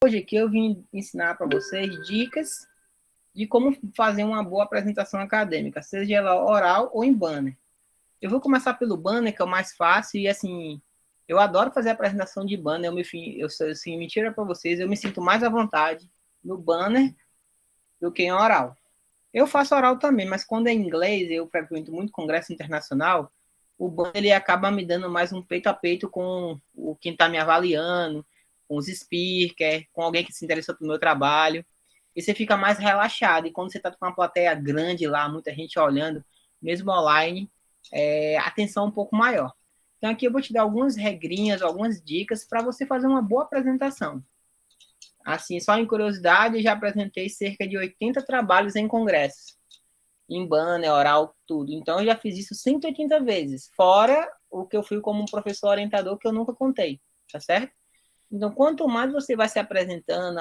hoje aqui eu vim ensinar para vocês dicas de como fazer uma boa apresentação acadêmica, seja ela oral ou em banner. Eu vou começar pelo banner, que é o mais fácil, e assim, eu adoro fazer apresentação de banner, assim, mentira para vocês, eu me sinto mais à vontade no banner do que em oral. Eu faço oral também, mas quando é em inglês, eu frequento muito congresso internacional, o banner ele acaba me dando mais um peito a peito com quem está me avaliando, com os speakers, com alguém que se interessou pelo meu trabalho, e você fica mais relaxado. E quando você está com uma plateia grande lá, muita gente olhando, mesmo online, a atenção é um pouco maior. Então aqui eu vou te dar algumas regrinhas, algumas dicas para você fazer uma boa apresentação. Assim, só em curiosidade, já apresentei cerca de 80 trabalhos em congressos, em banner, oral, tudo. Então, eu já fiz isso 180 vezes, fora o que eu fui como um professor orientador, que eu nunca contei, tá certo? Então, quanto mais você vai se apresentando,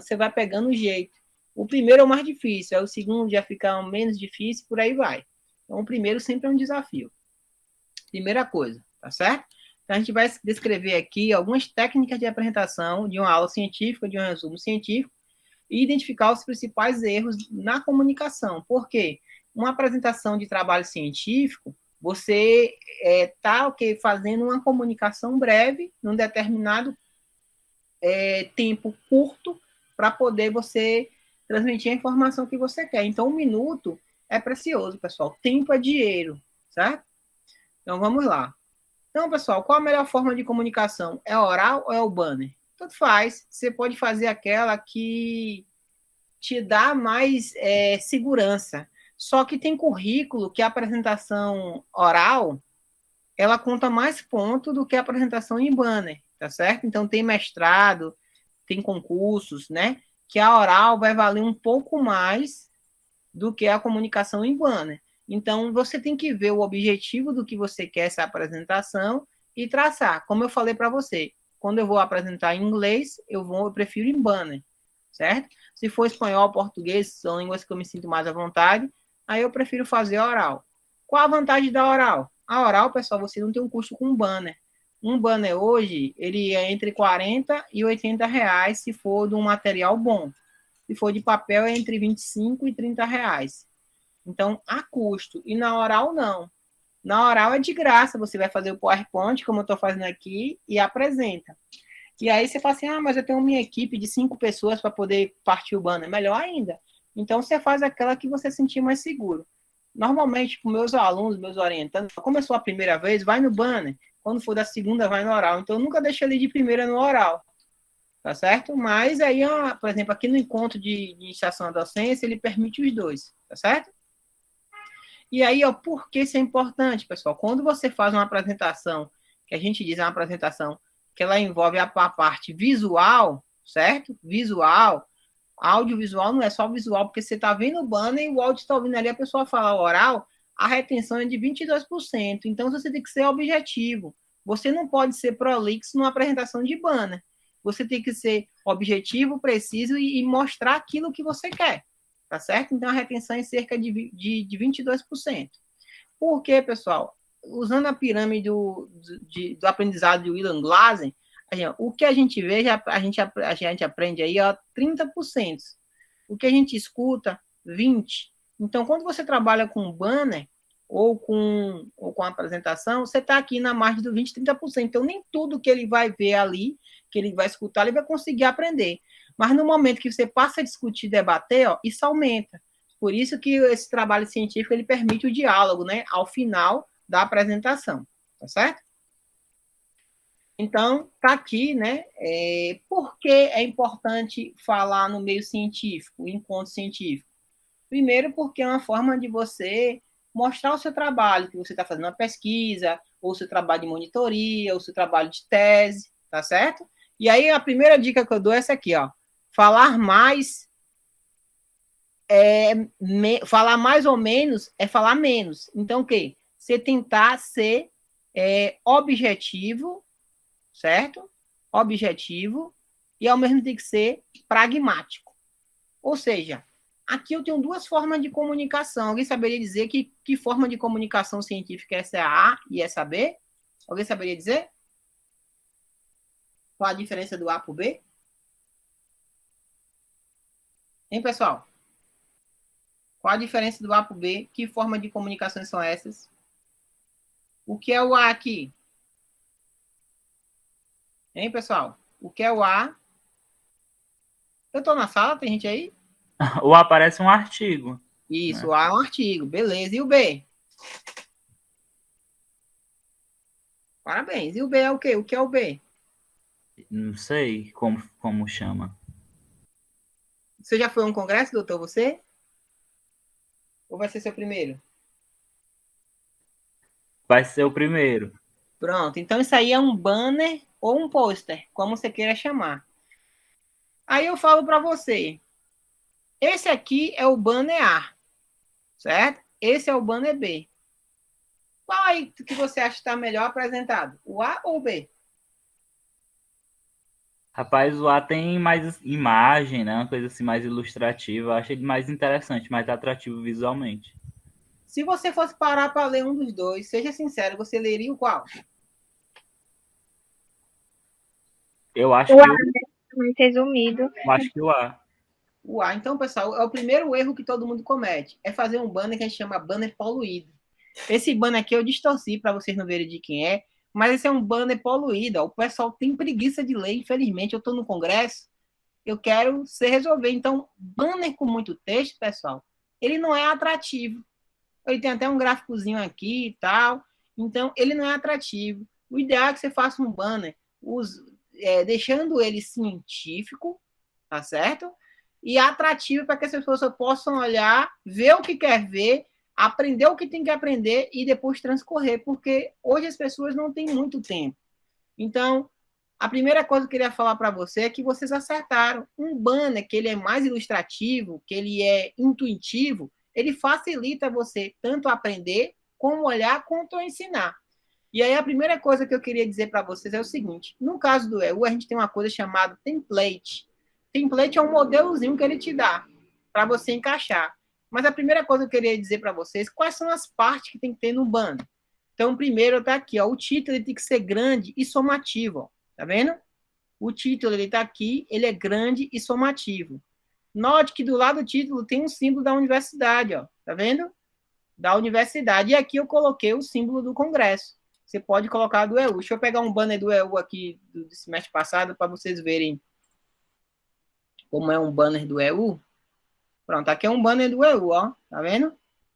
você vai pegando o jeito. O primeiro é o mais difícil, aí o segundo já fica menos difícil, por aí vai. Então, o primeiro sempre é um desafio. Primeira coisa, tá certo? Então, a gente vai descrever aqui algumas técnicas de apresentação de uma aula científica, de um resumo científico, e identificar os principais erros na comunicação. Por quê? Uma apresentação de trabalho científico, você está fazendo uma comunicação breve, num determinado tempo curto, para poder você transmitir a informação que você quer. Então, 1 minuto é precioso, pessoal. Tempo é dinheiro, certo? Então, vamos lá. Então, pessoal, qual a melhor forma de comunicação? É oral ou é o banner? Tanto faz. Você pode fazer aquela que te dá mais segurança. Só que tem currículo que a apresentação oral, ela conta mais pontos do que a apresentação em banner, tá certo? Então, tem mestrado, tem concursos, né? Que a oral vai valer um pouco mais do que a comunicação em banner. Então, você tem que ver o objetivo do que você quer essa apresentação e traçar. Como eu falei para você, quando eu vou apresentar em inglês, eu prefiro em banner, certo? Se for espanhol, português, são línguas que eu me sinto mais à vontade, aí eu prefiro fazer oral. Qual a vantagem da oral? A oral, pessoal, você não tem um custo com banner. Um banner hoje, ele é entre 40 e 80 reais se for de um material bom. Se for de papel, é entre 25 e 30 reais. Então, há custo. E na oral, não. Na oral é de graça. Você vai fazer o PowerPoint, como eu estou fazendo aqui, e apresenta. E aí você fala assim, mas eu tenho minha equipe de 5 pessoas para poder partir o banner. Melhor ainda. Então, você faz aquela que você sentir mais seguro. Normalmente, com meus alunos, meus orientandos, começou a primeira vez, vai no banner. Quando for da segunda, vai no oral. Então, eu nunca deixo ele de primeira no oral. Tá certo? Mas aí, por exemplo, aqui no encontro de iniciação à docência, ele permite os dois. Tá certo? E aí, por que isso é importante, pessoal? Quando você faz uma apresentação, que a gente diz uma apresentação que ela envolve a parte visual, certo? Visual, audiovisual não é só visual, porque você está vendo o banner e o áudio está ouvindo ali, a pessoa fala oral, a retenção é de 22%. Então, você tem que ser objetivo. Você não pode ser prolixo numa apresentação de banner. Você tem que ser objetivo, preciso e mostrar aquilo que você quer. Tá certo? Então, a retenção é cerca de 22%. Por quê, pessoal? Usando a pirâmide do aprendizado de William Glasser, o que a gente vê, a gente aprende aí, 30%. O que a gente escuta, 20%. Então, quando você trabalha com banner ou com apresentação, você está aqui na margem do 20%, 30%. Então, nem tudo que ele vai ver ali, que ele vai escutar, ele vai conseguir aprender. Mas no momento que você passa a discutir, debater, isso aumenta. Por isso que esse trabalho científico ele permite o diálogo, né, ao final da apresentação, tá certo? Então, tá aqui, né, por que é importante falar no meio científico, encontro científico? Primeiro, porque é uma forma de você mostrar o seu trabalho, que você está fazendo uma pesquisa, ou o seu trabalho de monitoria, ou o seu trabalho de tese, tá certo? E aí, a primeira dica que eu dou é essa aqui, falar mais falar mais ou menos é falar menos. Então, o quê? Você tentar ser objetivo, certo? Objetivo, e ao mesmo tempo que ser pragmático. Ou seja, aqui eu tenho duas formas de comunicação. Alguém saberia dizer que forma de comunicação científica essa é a A e essa B? Alguém saberia dizer? Qual a diferença do A para o B? Hein, pessoal? Qual a diferença do A para o B? Que forma de comunicações são essas? O que é o A aqui? Hein, pessoal? O que é o A? Eu estou na sala, tem gente aí? Ou aparece um artigo. Isso, Né? o A é um artigo, beleza. E o B? Parabéns. E o B é o quê? O que é o B? Não sei como chama. Você já foi a um congresso, doutor, você? Ou vai ser seu primeiro? Vai ser o primeiro. Pronto, então isso aí é um banner ou um pôster, como você queira chamar. Aí eu falo para você, esse aqui é o banner A, certo? Esse é o banner B. Qual aí que você acha que está melhor apresentado? O A ou o B? Rapaz, o A tem mais imagem, né? Uma coisa assim mais ilustrativa. Eu acho ele mais interessante, mais atrativo visualmente. Se você fosse parar para ler um dos dois, seja sincero, você leria o qual? Eu acho O A que é mais resumido. eu acho que o A. O A. Então, pessoal, é o primeiro erro que todo mundo comete. É fazer um banner que a gente chama banner poluído. Esse banner aqui eu distorci para vocês não verem de quem é, mas esse é um banner poluído. Ó. O pessoal tem preguiça de ler, infelizmente. Eu estou no congresso, eu quero se resolver. Então, banner com muito texto, pessoal, ele não é atrativo. Ele tem até um gráficozinho aqui e tal. Então, ele não é atrativo. O ideal é que você faça um banner deixando ele científico, tá certo? E atrativo para que as pessoas possam olhar, ver o que quer ver, aprender o que tem que aprender e depois transcorrer, porque hoje as pessoas não têm muito tempo. Então, a primeira coisa que eu queria falar para você é que vocês acertaram. Um banner que ele é mais ilustrativo, que ele é intuitivo, ele facilita você tanto aprender, como olhar, quanto ensinar. E aí a primeira coisa que eu queria dizer para vocês é o seguinte: no caso do EU, a gente tem uma coisa chamada template. Template é um modelozinho que ele te dá para você encaixar. Mas a primeira coisa que eu queria dizer para vocês, quais são as partes que tem que ter no banner? Então, primeiro está aqui, ó, o título ele tem que ser grande e somativo, ó, tá vendo? O título ele está aqui, ele é grande e somativo. Note que do lado do título tem um símbolo da universidade, ó, tá vendo? Da universidade. E aqui eu coloquei o símbolo do congresso. Você pode colocar do EU. Deixa eu pegar um banner do EU aqui do semestre passado para vocês verem como é um banner do EU. Pronto, aqui é um banner do EU, ó. Tá vendo?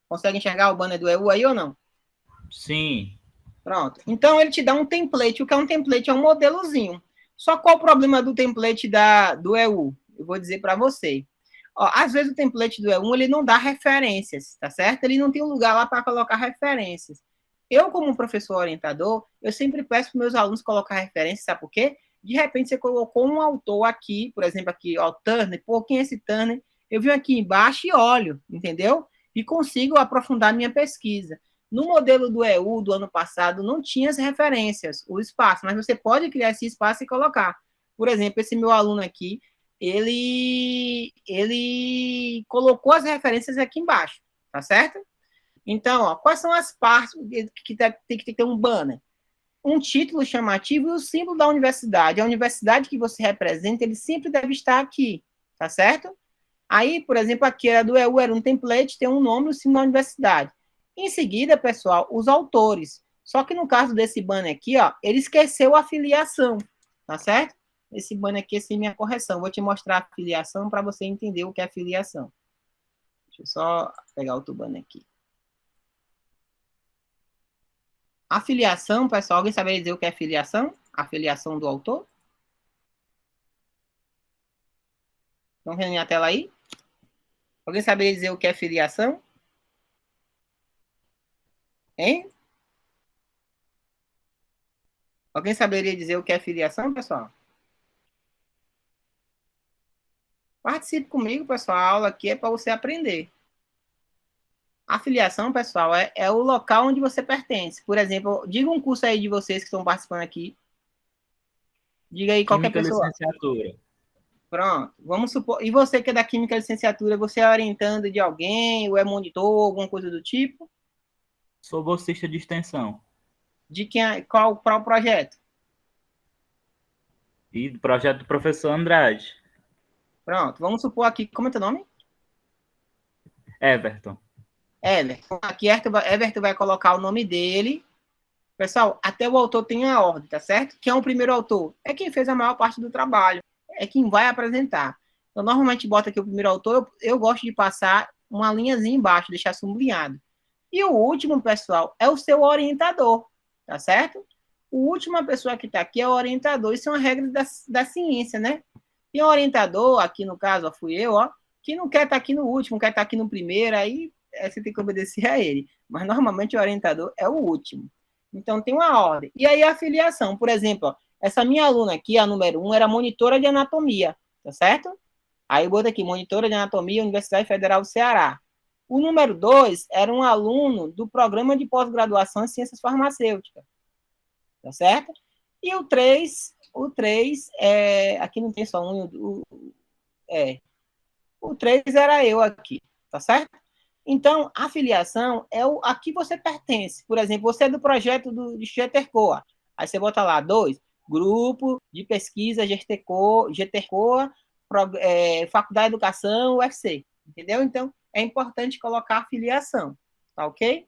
Consegue enxergar o banner do EU aí ou não? Sim. Pronto. Então ele te dá um template. O que é um template? É um modelozinho. Só qual o problema do template do EU? Eu vou dizer para você. Ó, às vezes o template do E1 ele não dá referências, tá certo? Ele não tem um lugar lá para colocar referências. Eu, como professor orientador, eu sempre peço para meus alunos colocar referências, sabe por quê? De repente você colocou um autor aqui, por exemplo, aqui, ó, Turner, pô, quem é esse Turner? Eu venho aqui embaixo e olho, entendeu? E consigo aprofundar minha pesquisa. No modelo do EU do ano passado, não tinha as referências, o espaço, mas você pode criar esse espaço e colocar. Por exemplo, esse meu aluno aqui, ele colocou as referências aqui embaixo, tá certo? Então, ó, quais são as partes que tem que ter um banner? Um título chamativo e o símbolo da universidade. A universidade que você representa, ele sempre deve estar aqui, tá certo? Aí, por exemplo, aqui era do EU, era um template, tem um nome e o símbolo da universidade. Em seguida, pessoal, os autores. Só que no caso desse banner aqui, ó, ele esqueceu a filiação, tá certo? Esse banner aqui é minha correção. Vou te mostrar a filiação para você entender o que é filiação. Deixa eu só pegar outro banner aqui. A filiação, pessoal, alguém sabe dizer o que é filiação? A filiação do autor? Estão vendo minha tela aí? Alguém saberia dizer o que é filiação? Hein? Alguém saberia dizer o que é filiação, pessoal? Participe comigo, pessoal. A aula aqui é para você aprender. A filiação, pessoal, é o local onde você pertence. Por exemplo, diga um curso aí de vocês que estão participando aqui. Diga aí qualquer Química pessoa. licenciatura. Pronto. Vamos supor. E você que é da Química Licenciatura, você é orientando de alguém, ou é monitor, alguma coisa do tipo? Sou bolsista de extensão. De quem é, qual o projeto? E do projeto do professor Andrade. Pronto, vamos supor aqui, como é teu nome? Everton. Everton. Aqui Everton vai colocar o nome dele. Pessoal, até o autor tem a ordem, tá certo? Quem é o primeiro autor? É quem fez a maior parte do trabalho. É quem vai apresentar. Então, normalmente, bota aqui o primeiro autor. Eu gosto de passar uma linhazinha embaixo, deixar sublinhado. E o último, pessoal, é o seu orientador, tá certo? O última pessoa que está aqui é o orientador. Isso é uma regra da ciência, né? Tem um orientador, aqui no caso, ó, fui eu, ó, que não quer estar aqui no último, quer estar aqui no primeiro, aí você tem que obedecer a ele. Mas, normalmente, o orientador é o último. Então, tem uma ordem. E aí, a filiação. Por exemplo, ó, essa minha aluna aqui, a número 1, era monitora de anatomia, tá certo? Aí, eu boto aqui, monitora de anatomia, Universidade Federal do Ceará. O número 2 era um aluno do programa de pós-graduação em ciências farmacêuticas, tá certo? E o 3 aqui não tem só um, o 3 era eu aqui, tá certo? Então, a filiação é a que você pertence. Por exemplo, você é do projeto de GTRCOA. Aí você bota lá, 2, Grupo de Pesquisa GTRCOA, Faculdade de Educação, UFC. Entendeu? Então, é importante colocar a filiação. Tá ok?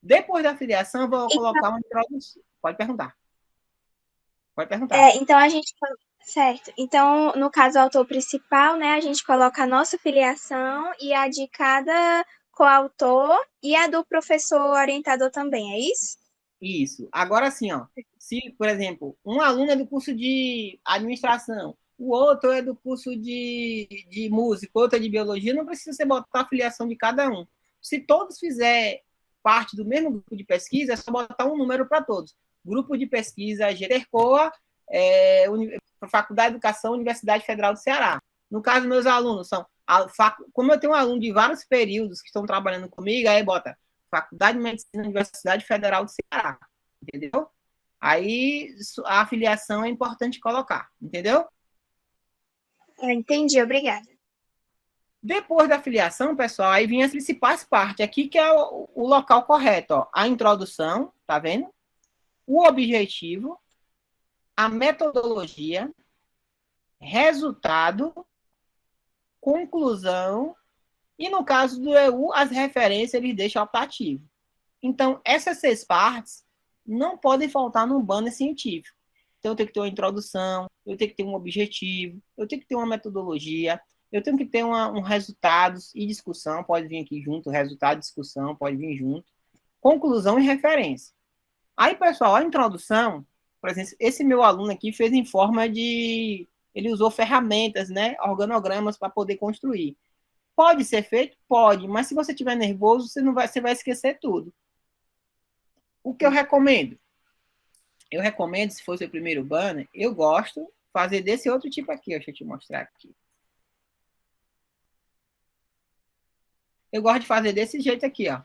Depois da filiação, eu vou colocar uma introdução. Pode perguntar. Pode perguntar. Então a gente. Certo. Então, no caso, o autor principal, né, a gente coloca a nossa filiação e a de cada coautor e a do professor orientador também, é isso? Isso. Agora sim, ó. Se, por exemplo, um aluno é do curso de administração, o outro é do curso de música, outro é de biologia, não precisa você botar a filiação de cada um. Se todos fizerem parte do mesmo grupo de pesquisa, é só botar um número para todos. Grupo de pesquisa GERCOA, Faculdade de Educação, Universidade Federal do Ceará. No caso, meus alunos são... Como eu tenho um aluno de vários períodos que estão trabalhando comigo, aí bota Faculdade de Medicina, Universidade Federal do Ceará. Entendeu? Aí a afiliação é importante colocar. Entendeu? Entendi, obrigada. Depois da filiação, pessoal, aí vem as principais partes. Aqui que é o local correto. Ó. A introdução, tá vendo? O objetivo, a metodologia, resultado, conclusão, e no caso do EU, as referências ele deixa optativo. Então, essas 6 partes não podem faltar num banner científico. Então, eu tenho que ter uma introdução, eu tenho que ter um objetivo, eu tenho que ter uma metodologia, eu tenho que ter um resultados e discussão, pode vir aqui junto, resultado e discussão, pode vir junto, conclusão e referência. Aí, pessoal, a introdução, por exemplo, esse meu aluno aqui fez em forma de... Ele usou ferramentas, né, organogramas para poder construir. Pode ser feito? Pode, mas se você estiver nervoso, você vai esquecer tudo. O que eu recomendo? Eu recomendo, se for seu primeiro banner, eu gosto de fazer desse outro tipo aqui. Deixa eu te mostrar aqui. Eu gosto de fazer desse jeito aqui, ó.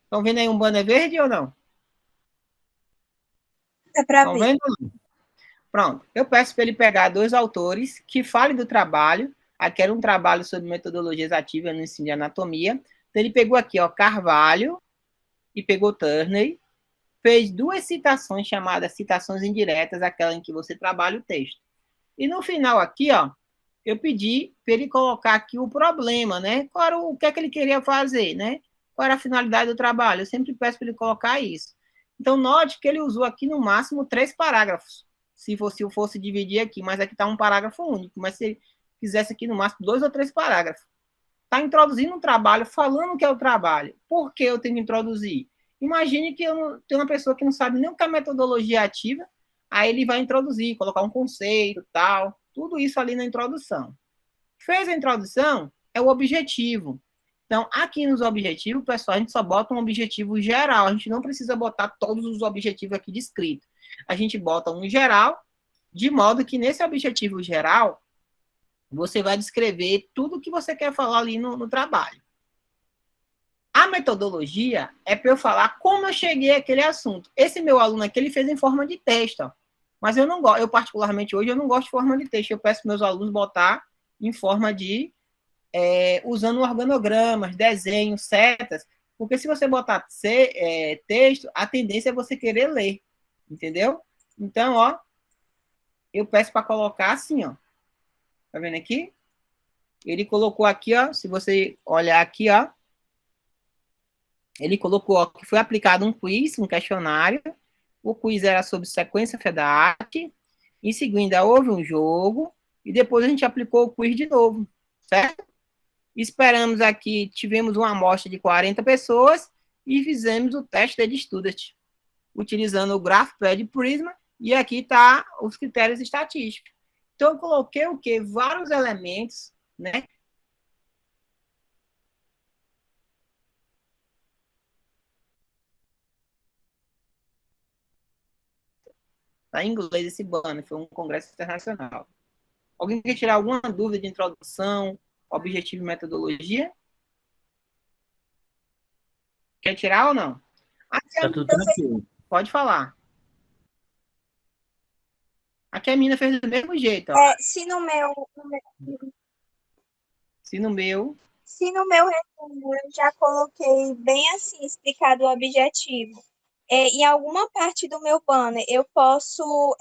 Estão vendo aí um banner verde ou não? Dá para Estão ver. vendo? Pronto. Eu peço para ele pegar 2 autores que falem do trabalho. Aqui era um trabalho sobre metodologias ativas no ensino de anatomia. Então, ele pegou aqui, ó, Carvalho e pegou Turney. Fez 2 citações chamadas citações indiretas, aquela em que você trabalha o texto. E no final aqui, ó, eu pedi para ele colocar aqui o problema, né? O que é que ele queria fazer, né? Qual era a finalidade do trabalho? Eu sempre peço para ele colocar isso. Então, note que ele usou aqui no máximo 3 parágrafos, se eu fosse dividir aqui, mas aqui está um parágrafo único, mas se ele fizesse aqui no máximo 2 ou 3 parágrafos. Está introduzindo um trabalho, falando o que é o trabalho. Por que eu tenho que introduzir? Imagine que eu tenho uma pessoa que não sabe nem o que é metodologia ativa, aí ele vai introduzir, colocar um conceito, tal, tudo isso ali na introdução. Fez a introdução, é o objetivo. Então, aqui nos objetivos, pessoal, a gente só bota um objetivo geral, a gente não precisa botar todos os objetivos aqui descritos. A gente bota um geral, de modo que nesse objetivo geral, você vai descrever tudo o que você quer falar ali no trabalho. A metodologia é para eu falar como eu cheguei àquele assunto. Esse meu aluno aqui, ele fez em forma de texto, ó. Mas eu não gosto, eu particularmente hoje, eu não gosto de forma de texto. Eu peço para meus alunos botar em forma de, usando organogramas, desenhos, setas, porque se você botar texto, a tendência é você querer ler, entendeu? Então, ó, eu peço para colocar assim, ó. Tá vendo aqui? Ele colocou aqui, ó, se você olhar aqui, ó, ele colocou ó, que foi aplicado um quiz, um questionário. O quiz era sobre sequência FEDART. Em seguida, houve um jogo. E depois a gente aplicou o quiz de novo, certo? Esperamos aqui, tivemos uma amostra de 40 pessoas e fizemos o teste de Student, utilizando o GraphPad Prisma. E aqui está os critérios estatísticos. Então, eu coloquei o quê? Vários elementos, né? Está em inglês esse banner, foi um congresso internacional. Alguém quer tirar alguma dúvida de introdução, objetivo e metodologia? Quer tirar ou não? Aqui Tá tudo tranquilo. pode falar. Aqui a mina fez do mesmo jeito. Ó. Se no meu Se no meu... Se no meu resumo eu já coloquei bem assim, explicado o objetivo, em alguma parte do meu banner eu posso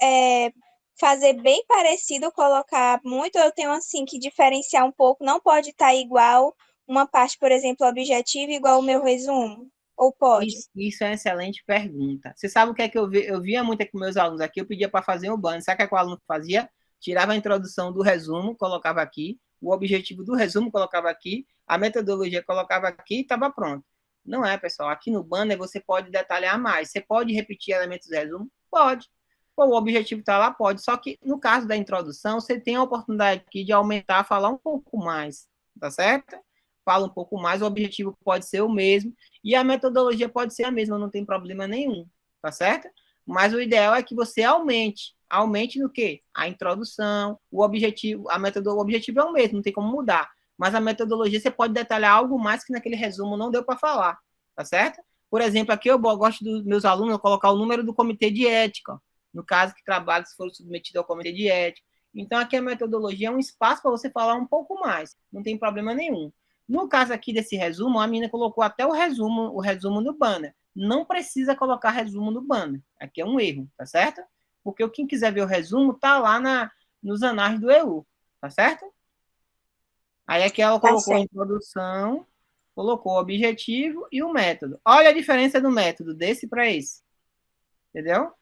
fazer bem parecido, colocar muito, eu tenho assim que diferenciar um pouco, não pode estar igual uma parte, por exemplo, objetivo igual o meu resumo, ou pode? Isso é uma excelente pergunta. Você sabe o que é que eu via muito aqui com meus alunos aqui? Eu pedia para fazer um banner. Sabe o que o aluno fazia? Tirava a introdução do resumo, colocava aqui, o objetivo do resumo colocava aqui, a metodologia colocava aqui e estava pronto. Não é, pessoal. Aqui no banner você pode detalhar mais. Você pode repetir elementos do resumo? Pode. Pô, o objetivo está lá? Pode. Só que no caso da introdução, você tem a oportunidade aqui de aumentar, falar um pouco mais. Tá certo? Fala um pouco mais, o objetivo pode ser o mesmo e a metodologia pode ser a mesma, não tem problema nenhum, tá certo? Mas o ideal é que você aumente no quê? A introdução, o objetivo, o objetivo é o mesmo, não tem como mudar, mas a metodologia você pode detalhar algo mais que naquele resumo não deu para falar, tá certo? Por exemplo, aqui eu gosto dos meus alunos colocar o número do comitê de ética, no caso que trabalhos foram submetidos ao comitê de ética. Então, aqui a metodologia é um espaço para você falar um pouco mais, não tem problema nenhum. No caso aqui desse resumo, a menina colocou até o resumo no banner. Não precisa colocar resumo no banner. Aqui é um erro, tá certo? Porque quem quiser ver o resumo, tá lá nos anais do EU, tá certo? Aí aqui ela colocou a introdução, colocou o objetivo e o método. Olha a diferença do método desse para esse. Entendeu?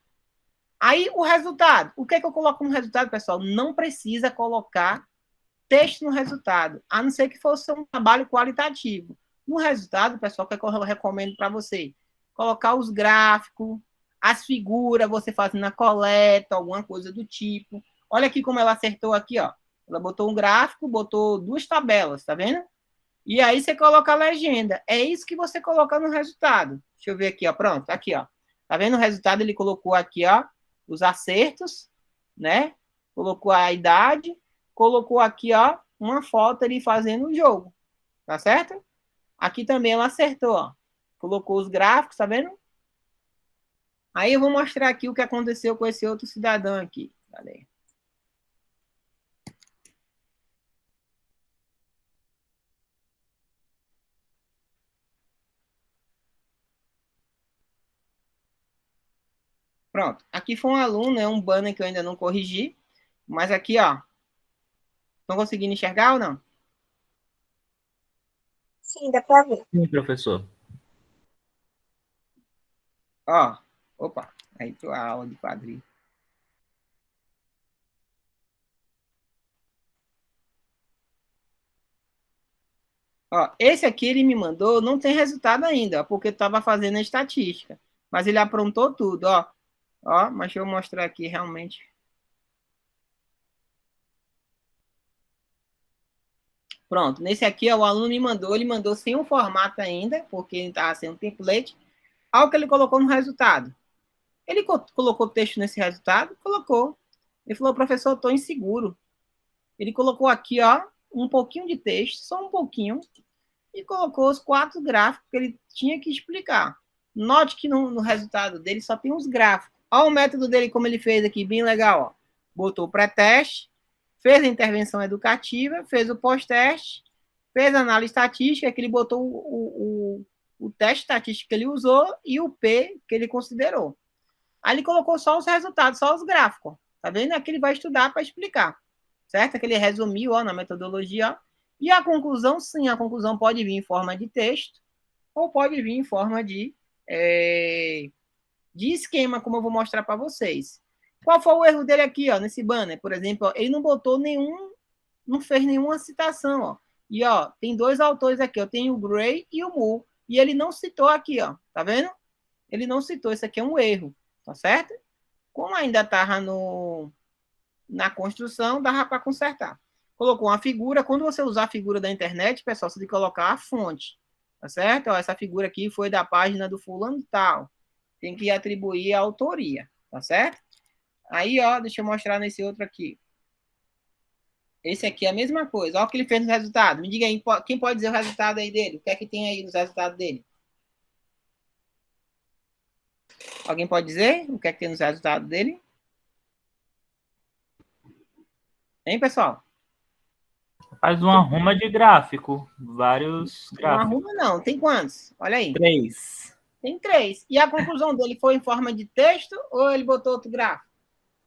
Aí o resultado. O que é que eu coloco no resultado, pessoal? Não precisa colocar texto no resultado, a não ser que fosse um trabalho qualitativo. No resultado, pessoal, o que eu recomendo para você? Colocar os gráficos, as figuras, você fazendo a coleta, alguma coisa do tipo. Olha aqui como ela acertou aqui, ó. Ela botou um gráfico, botou duas tabelas, tá vendo? E aí você coloca a legenda. É isso que você coloca no resultado. Deixa eu ver aqui, ó. Pronto, aqui, ó. Tá vendo o resultado? Ele colocou aqui, ó, os acertos, né? Colocou a idade, colocou aqui, ó, uma foto ali fazendo o jogo, tá certo? Aqui também ela acertou, ó. Colocou os gráficos, tá vendo? Aí eu vou mostrar aqui o que aconteceu com esse outro cidadão aqui. Cadê? Pronto. Aqui foi um aluno, é um banner que eu ainda não corrigi, mas aqui, ó. Estão conseguindo enxergar ou não? Sim, dá para ver. Sim, professor. Ó, opa, aí tô a aula de quadrilha. Ó, esse aqui ele me mandou, não tem resultado ainda, ó, porque eu estava fazendo a estatística. Mas ele aprontou tudo, ó. Ó, mas deixa eu mostrar aqui realmente. Pronto, nesse aqui, ó, o aluno me mandou, ele mandou sem um formato ainda, porque ele estava sem um template. Olha o que ele colocou no resultado. Ele colocou texto nesse resultado? Colocou. Ele falou, professor, estou inseguro. Ele colocou aqui, ó, um pouquinho de texto, só um pouquinho, e colocou os 4 gráficos que ele tinha que explicar. Note que no resultado dele só tem os gráficos. Olha o método dele, como ele fez aqui, bem legal. Ó. Botou o pré-teste, fez a intervenção educativa, fez o pós-teste, fez a análise estatística, que ele botou o teste estatístico que ele usou e o P que ele considerou. Aí ele colocou só os resultados, só os gráficos. Tá vendo? Aqui ele vai estudar para explicar. Certo? Que ele resumiu ó, na metodologia, ó, E a conclusão, sim, a conclusão pode vir em forma de texto ou pode vir em forma de esquema, como eu vou mostrar para vocês. Qual foi o erro dele aqui, ó, nesse banner? Por exemplo, ó, ele não botou não fez nenhuma citação, ó. E, ó, tem 2 autores aqui, ó, tem o Gray e o Moore, e ele não citou aqui, ó, tá vendo? Ele não citou, isso aqui é um erro, tá certo? Como ainda estava na construção, dava para consertar. Colocou uma figura, quando você usar a figura da internet, pessoal, você tem que colocar a fonte, tá certo? Ó, essa figura aqui foi da página do fulano tal, tem que atribuir a autoria, tá certo? Aí, ó, deixa eu mostrar nesse outro aqui. Esse aqui é a mesma coisa. Olha o que ele fez no resultado. Me diga aí, quem pode dizer o resultado aí dele? O que é que tem aí nos resultados dele? Alguém pode dizer o que é que tem nos resultados dele? Hein, pessoal? Faz uma arruma de gráfico. Vários gráficos. Não arruma, não. Tem quantos? Olha aí. 3. Tem 3. E a conclusão dele foi em forma de texto ou ele botou outro gráfico?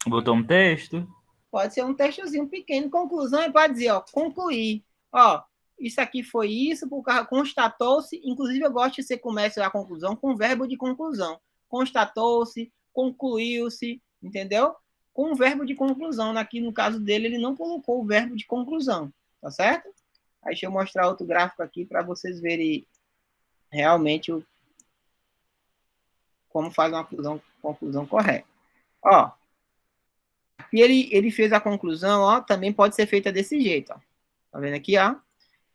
Botou um texto? Pode ser um textozinho pequeno. Conclusão é para dizer, ó, concluir. Ó, isso aqui foi isso, constatou-se. Inclusive, eu gosto de você começa a conclusão com o verbo de conclusão. Constatou-se, concluiu-se, entendeu? Com o verbo de conclusão. Aqui, no caso dele, ele não colocou o verbo de conclusão, tá certo? Aí, deixa eu mostrar outro gráfico aqui para vocês verem realmente como faz uma conclusão correta. Ó, e ele fez a conclusão, ó, também pode ser feita desse jeito, ó. Tá vendo aqui, ó?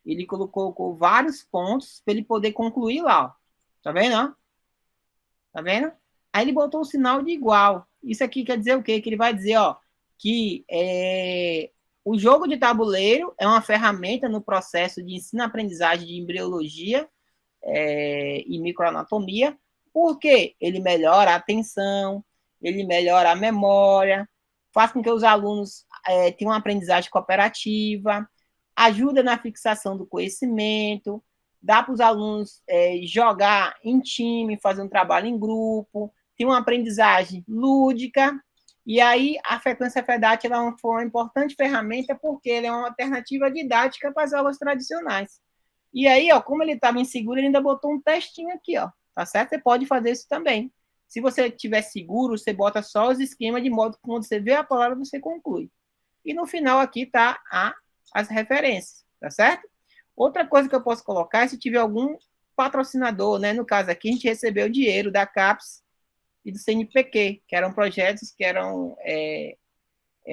Ele colocou vários pontos para ele poder concluir lá, ó. Tá vendo, ó? Tá vendo? Aí ele botou o sinal de igual. Isso aqui quer dizer o quê? Que ele vai dizer, ó, que o jogo de tabuleiro é uma ferramenta no processo de ensino-aprendizagem de embriologia e microanatomia, porque ele melhora a atenção, ele melhora a memória, faz com que os alunos tenham uma aprendizagem cooperativa, ajuda na fixação do conhecimento, dá para os alunos jogar em time, fazer um trabalho em grupo, tem uma aprendizagem lúdica, e aí a frequência FEDAT ela foi uma importante ferramenta porque ela é uma alternativa didática para as aulas tradicionais. E aí, ó, como ele estava inseguro, ele ainda botou um textinho aqui, ó, tá certo? Você pode fazer isso também. Se você estiver seguro, você bota só os esquemas de modo que quando você vê a palavra, você conclui. E no final aqui tá as referências, tá certo? Outra coisa que eu posso colocar é se tiver algum patrocinador, né? No caso aqui, a gente recebeu dinheiro da CAPES e do CNPq, que eram projetos que eram...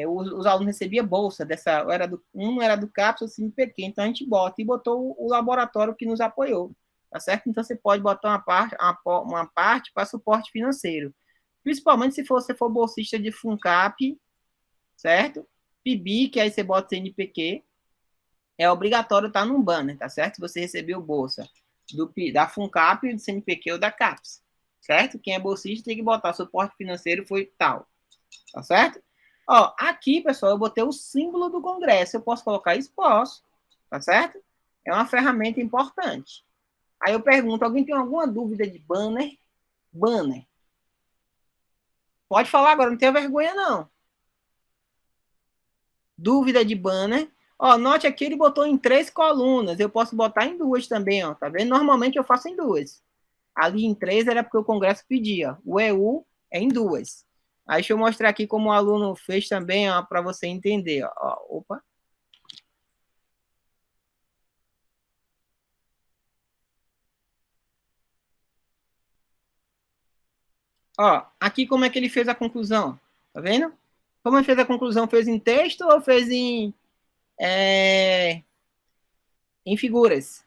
os alunos recebiam bolsa, um era do CAPES ou do CNPq, então a gente botou o laboratório que nos apoiou. Tá certo? Então, você pode botar uma parte para suporte financeiro. Principalmente se você for bolsista de FUNCAP, certo? PIBIC, que aí você bota CNPq. É obrigatório estar num banner, tá certo? Se você recebeu bolsa da FUNCAP, do CNPq ou da CAPES, certo? Quem é bolsista tem que botar suporte financeiro foi tal, tá certo? Ó, aqui, pessoal, eu botei o símbolo do congresso. Eu posso colocar isso? Posso, tá certo? É uma ferramenta importante. Aí eu pergunto, alguém tem alguma dúvida de banner? Banner. Pode falar agora, não tenha vergonha, não. Dúvida de banner. Ó, note aqui, ele botou em 3 colunas. Eu posso botar em 2 também, ó. Tá vendo? Normalmente eu faço em 2. Ali em 3 era porque o Congresso pedia. O EU é em 2. Aí deixa eu mostrar aqui como o aluno fez também, ó, para você entender. Ó, opa. Ó, aqui como é que ele fez a conclusão? Tá vendo? Como ele fez a conclusão? Fez em texto ou fez em figuras?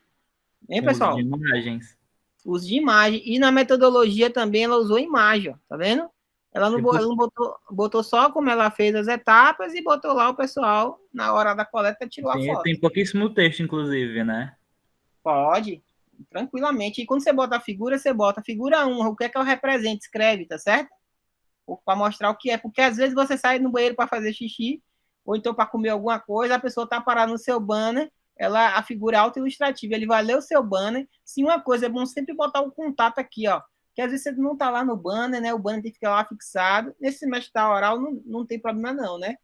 Hein, pessoal? Uso de imagens. Uso de imagem. E na metodologia também ela usou imagem, ó, tá vendo? Ela não botou só como ela fez as etapas e botou lá o pessoal, na hora da coleta, tirou a foto. Tem pouquíssimo texto, inclusive, né? Pode, tranquilamente. E quando você bota a figura, você bota a figura 1, o que é que ela representa, escreve, tá certo? Para mostrar o que é. Porque às vezes você sai no banheiro para fazer xixi, ou então para comer alguma coisa, a pessoa está parada no seu banner, a figura é auto-ilustrativa, ele vai ler o seu banner. Se uma coisa é bom sempre botar o contato aqui, ó. Que às vezes você não está lá no banner, né? O banner tem que ficar lá fixado. Nesse semestre da oral não tem problema não, né?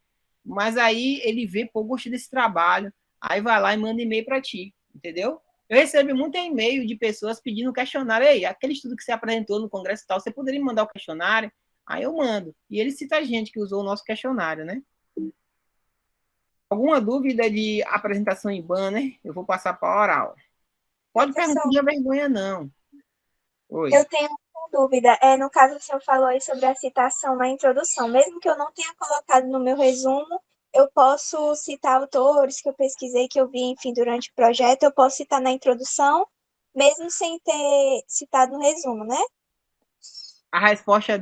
Mas aí ele vê, pô, gostei desse trabalho. Aí vai lá e manda e-mail para ti, entendeu? Eu recebo muito e-mail de pessoas pedindo questionário. Ei, aquele estudo que você apresentou no congresso e tal, você poderia me mandar o questionário? Aí eu mando. E ele cita a gente que usou o nosso questionário, né? Alguma dúvida de apresentação em banner? Eu vou passar para oral. Pode perguntar, não tenha vergonha, não. Oi. Eu tenho uma dúvida. No caso, o senhor falou aí sobre a citação na introdução. Mesmo que eu não tenha colocado no meu resumo, eu posso citar autores que eu pesquisei, que eu vi, enfim, durante o projeto, eu posso citar na introdução, mesmo sem ter citado no resumo, né? A resposta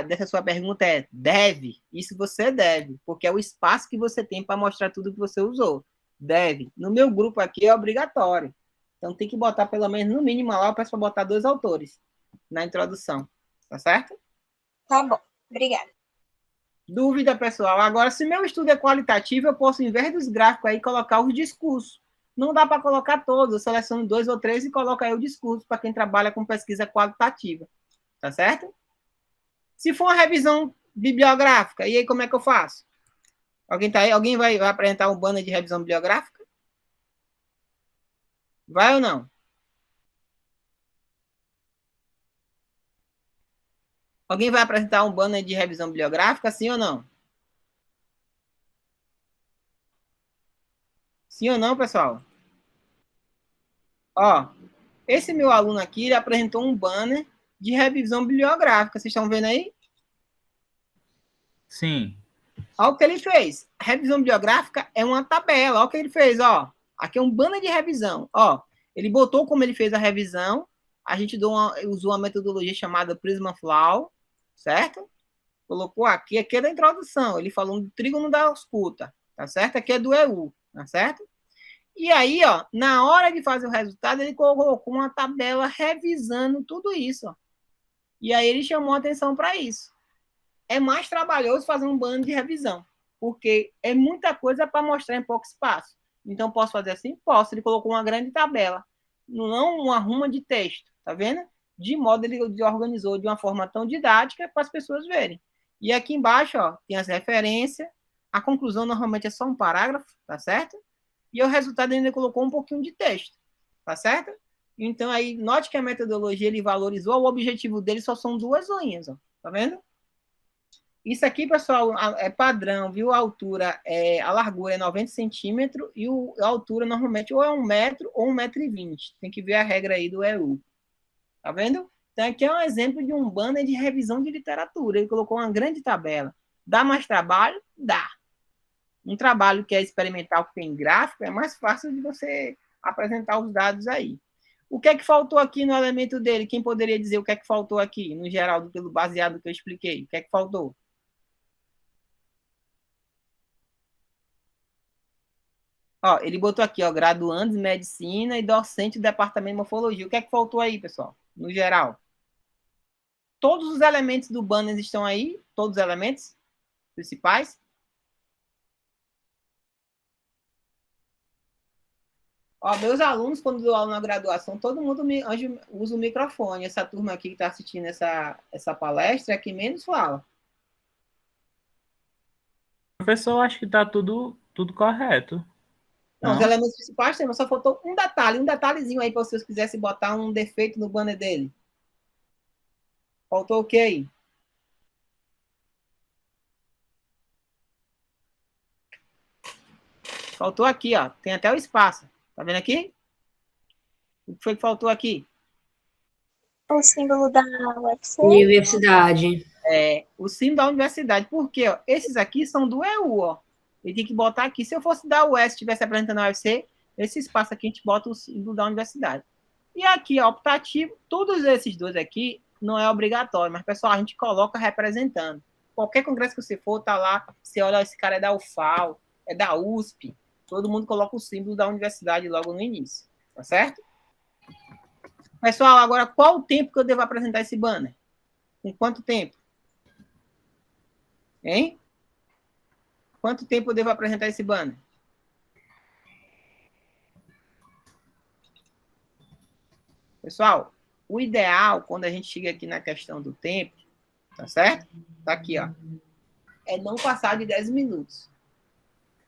dessa sua pergunta é deve. Isso você deve, porque é o espaço que você tem para mostrar tudo que você usou. Deve. No meu grupo aqui é obrigatório. Então tem que botar pelo menos no mínimo lá, eu peço para botar 2 autores na introdução. Tá certo? Tá bom. Obrigada. Dúvida, pessoal. Agora, se meu estudo é qualitativo, eu posso, em vez dos gráficos aí, colocar os discursos. Não dá para colocar todos. Eu seleciono 2 ou 3 e coloco aí o discurso para quem trabalha com pesquisa qualitativa. Tá certo? Se for uma revisão bibliográfica, e aí como é que eu faço? Alguém tá aí? Alguém vai apresentar um banner de revisão bibliográfica? Vai ou não? Alguém vai apresentar um banner de revisão bibliográfica, sim ou não? Sim ou não, pessoal? Ó, esse meu aluno aqui, ele apresentou um banner de revisão bibliográfica. Vocês estão vendo aí? Sim. Olha o que ele fez. A revisão bibliográfica é uma tabela. Olha o que ele fez, ó. Aqui é um banner de revisão. Ó, ele botou como ele fez a revisão. A gente usou uma metodologia chamada Prisma Flow, certo? Colocou aqui é da introdução. Ele falou do trígono da ausculta, tá certo? Aqui é do EU, tá certo? E aí, ó, na hora de fazer o resultado, ele colocou uma tabela revisando tudo isso, ó. E aí ele chamou a atenção para isso. É mais trabalhoso fazer um banner de revisão, porque é muita coisa para mostrar em pouco espaço. Então, posso fazer assim? Posso. Ele colocou uma grande tabela, não uma ruma de texto, tá vendo? De modo ele organizou de uma forma tão didática para as pessoas verem. E aqui embaixo, ó, tem as referências. A conclusão normalmente é só um parágrafo, tá certo? E o resultado ainda colocou um pouquinho de texto, tá certo? Então, aí, note que a metodologia ele valorizou, o objetivo dele só são 2 linhas, ó, tá vendo? Isso aqui, pessoal, é padrão, viu? A altura, a largura é 90 centímetros e a altura normalmente ou é 1 metro ou 1,20 m. Tem que ver a regra aí do EU. Tá vendo? Então, aqui é um exemplo de um banner de revisão de literatura. Ele colocou uma grande tabela. Dá mais trabalho? Dá. Um trabalho que é experimental, que tem gráfico, é mais fácil de você apresentar os dados aí. O que é que faltou aqui no elemento dele? Quem poderia dizer o que é que faltou aqui, no geral, baseado no que eu expliquei? O que é que faltou? Ó, ele botou aqui, ó, graduando em medicina e docente do departamento de morfologia. O que é que faltou aí, pessoal? No geral. Todos os elementos do banner estão aí? Todos os elementos principais? Ó, meus alunos, quando dou aula na graduação, todo mundo usa o microfone. Essa turma aqui que está assistindo essa palestra é que menos fala. Professor, acho que está tudo correto. Não, os elementos principais tem, mas só faltou um detalhezinho aí para vocês quisessem botar um defeito no banner dele. Faltou o que aí? Faltou aqui, ó. Tem até o espaço. Tá vendo aqui? O que foi que faltou aqui? O símbolo da UFC. Universidade. O símbolo da universidade. Por quê? Ó? Esses aqui são do EU, ó. Ele tem que botar aqui. Se eu fosse da US, estivesse apresentando a UFC, esse espaço aqui a gente bota o símbolo da universidade. E aqui, ó, optativo, todos esses dois aqui não é obrigatório, mas, pessoal, a gente coloca representando. Qualquer congresso que você for, tá lá, você olha, esse cara é da UFAL, é da USP, todo mundo coloca o símbolo da universidade logo no início, tá certo? Pessoal, agora, qual o tempo que eu devo apresentar esse banner? Com quanto tempo? Hein? Quanto tempo eu devo apresentar esse banner? Pessoal, o ideal, quando a gente chega aqui na questão do tempo, tá certo? Tá aqui, ó. É não passar de 10 minutos.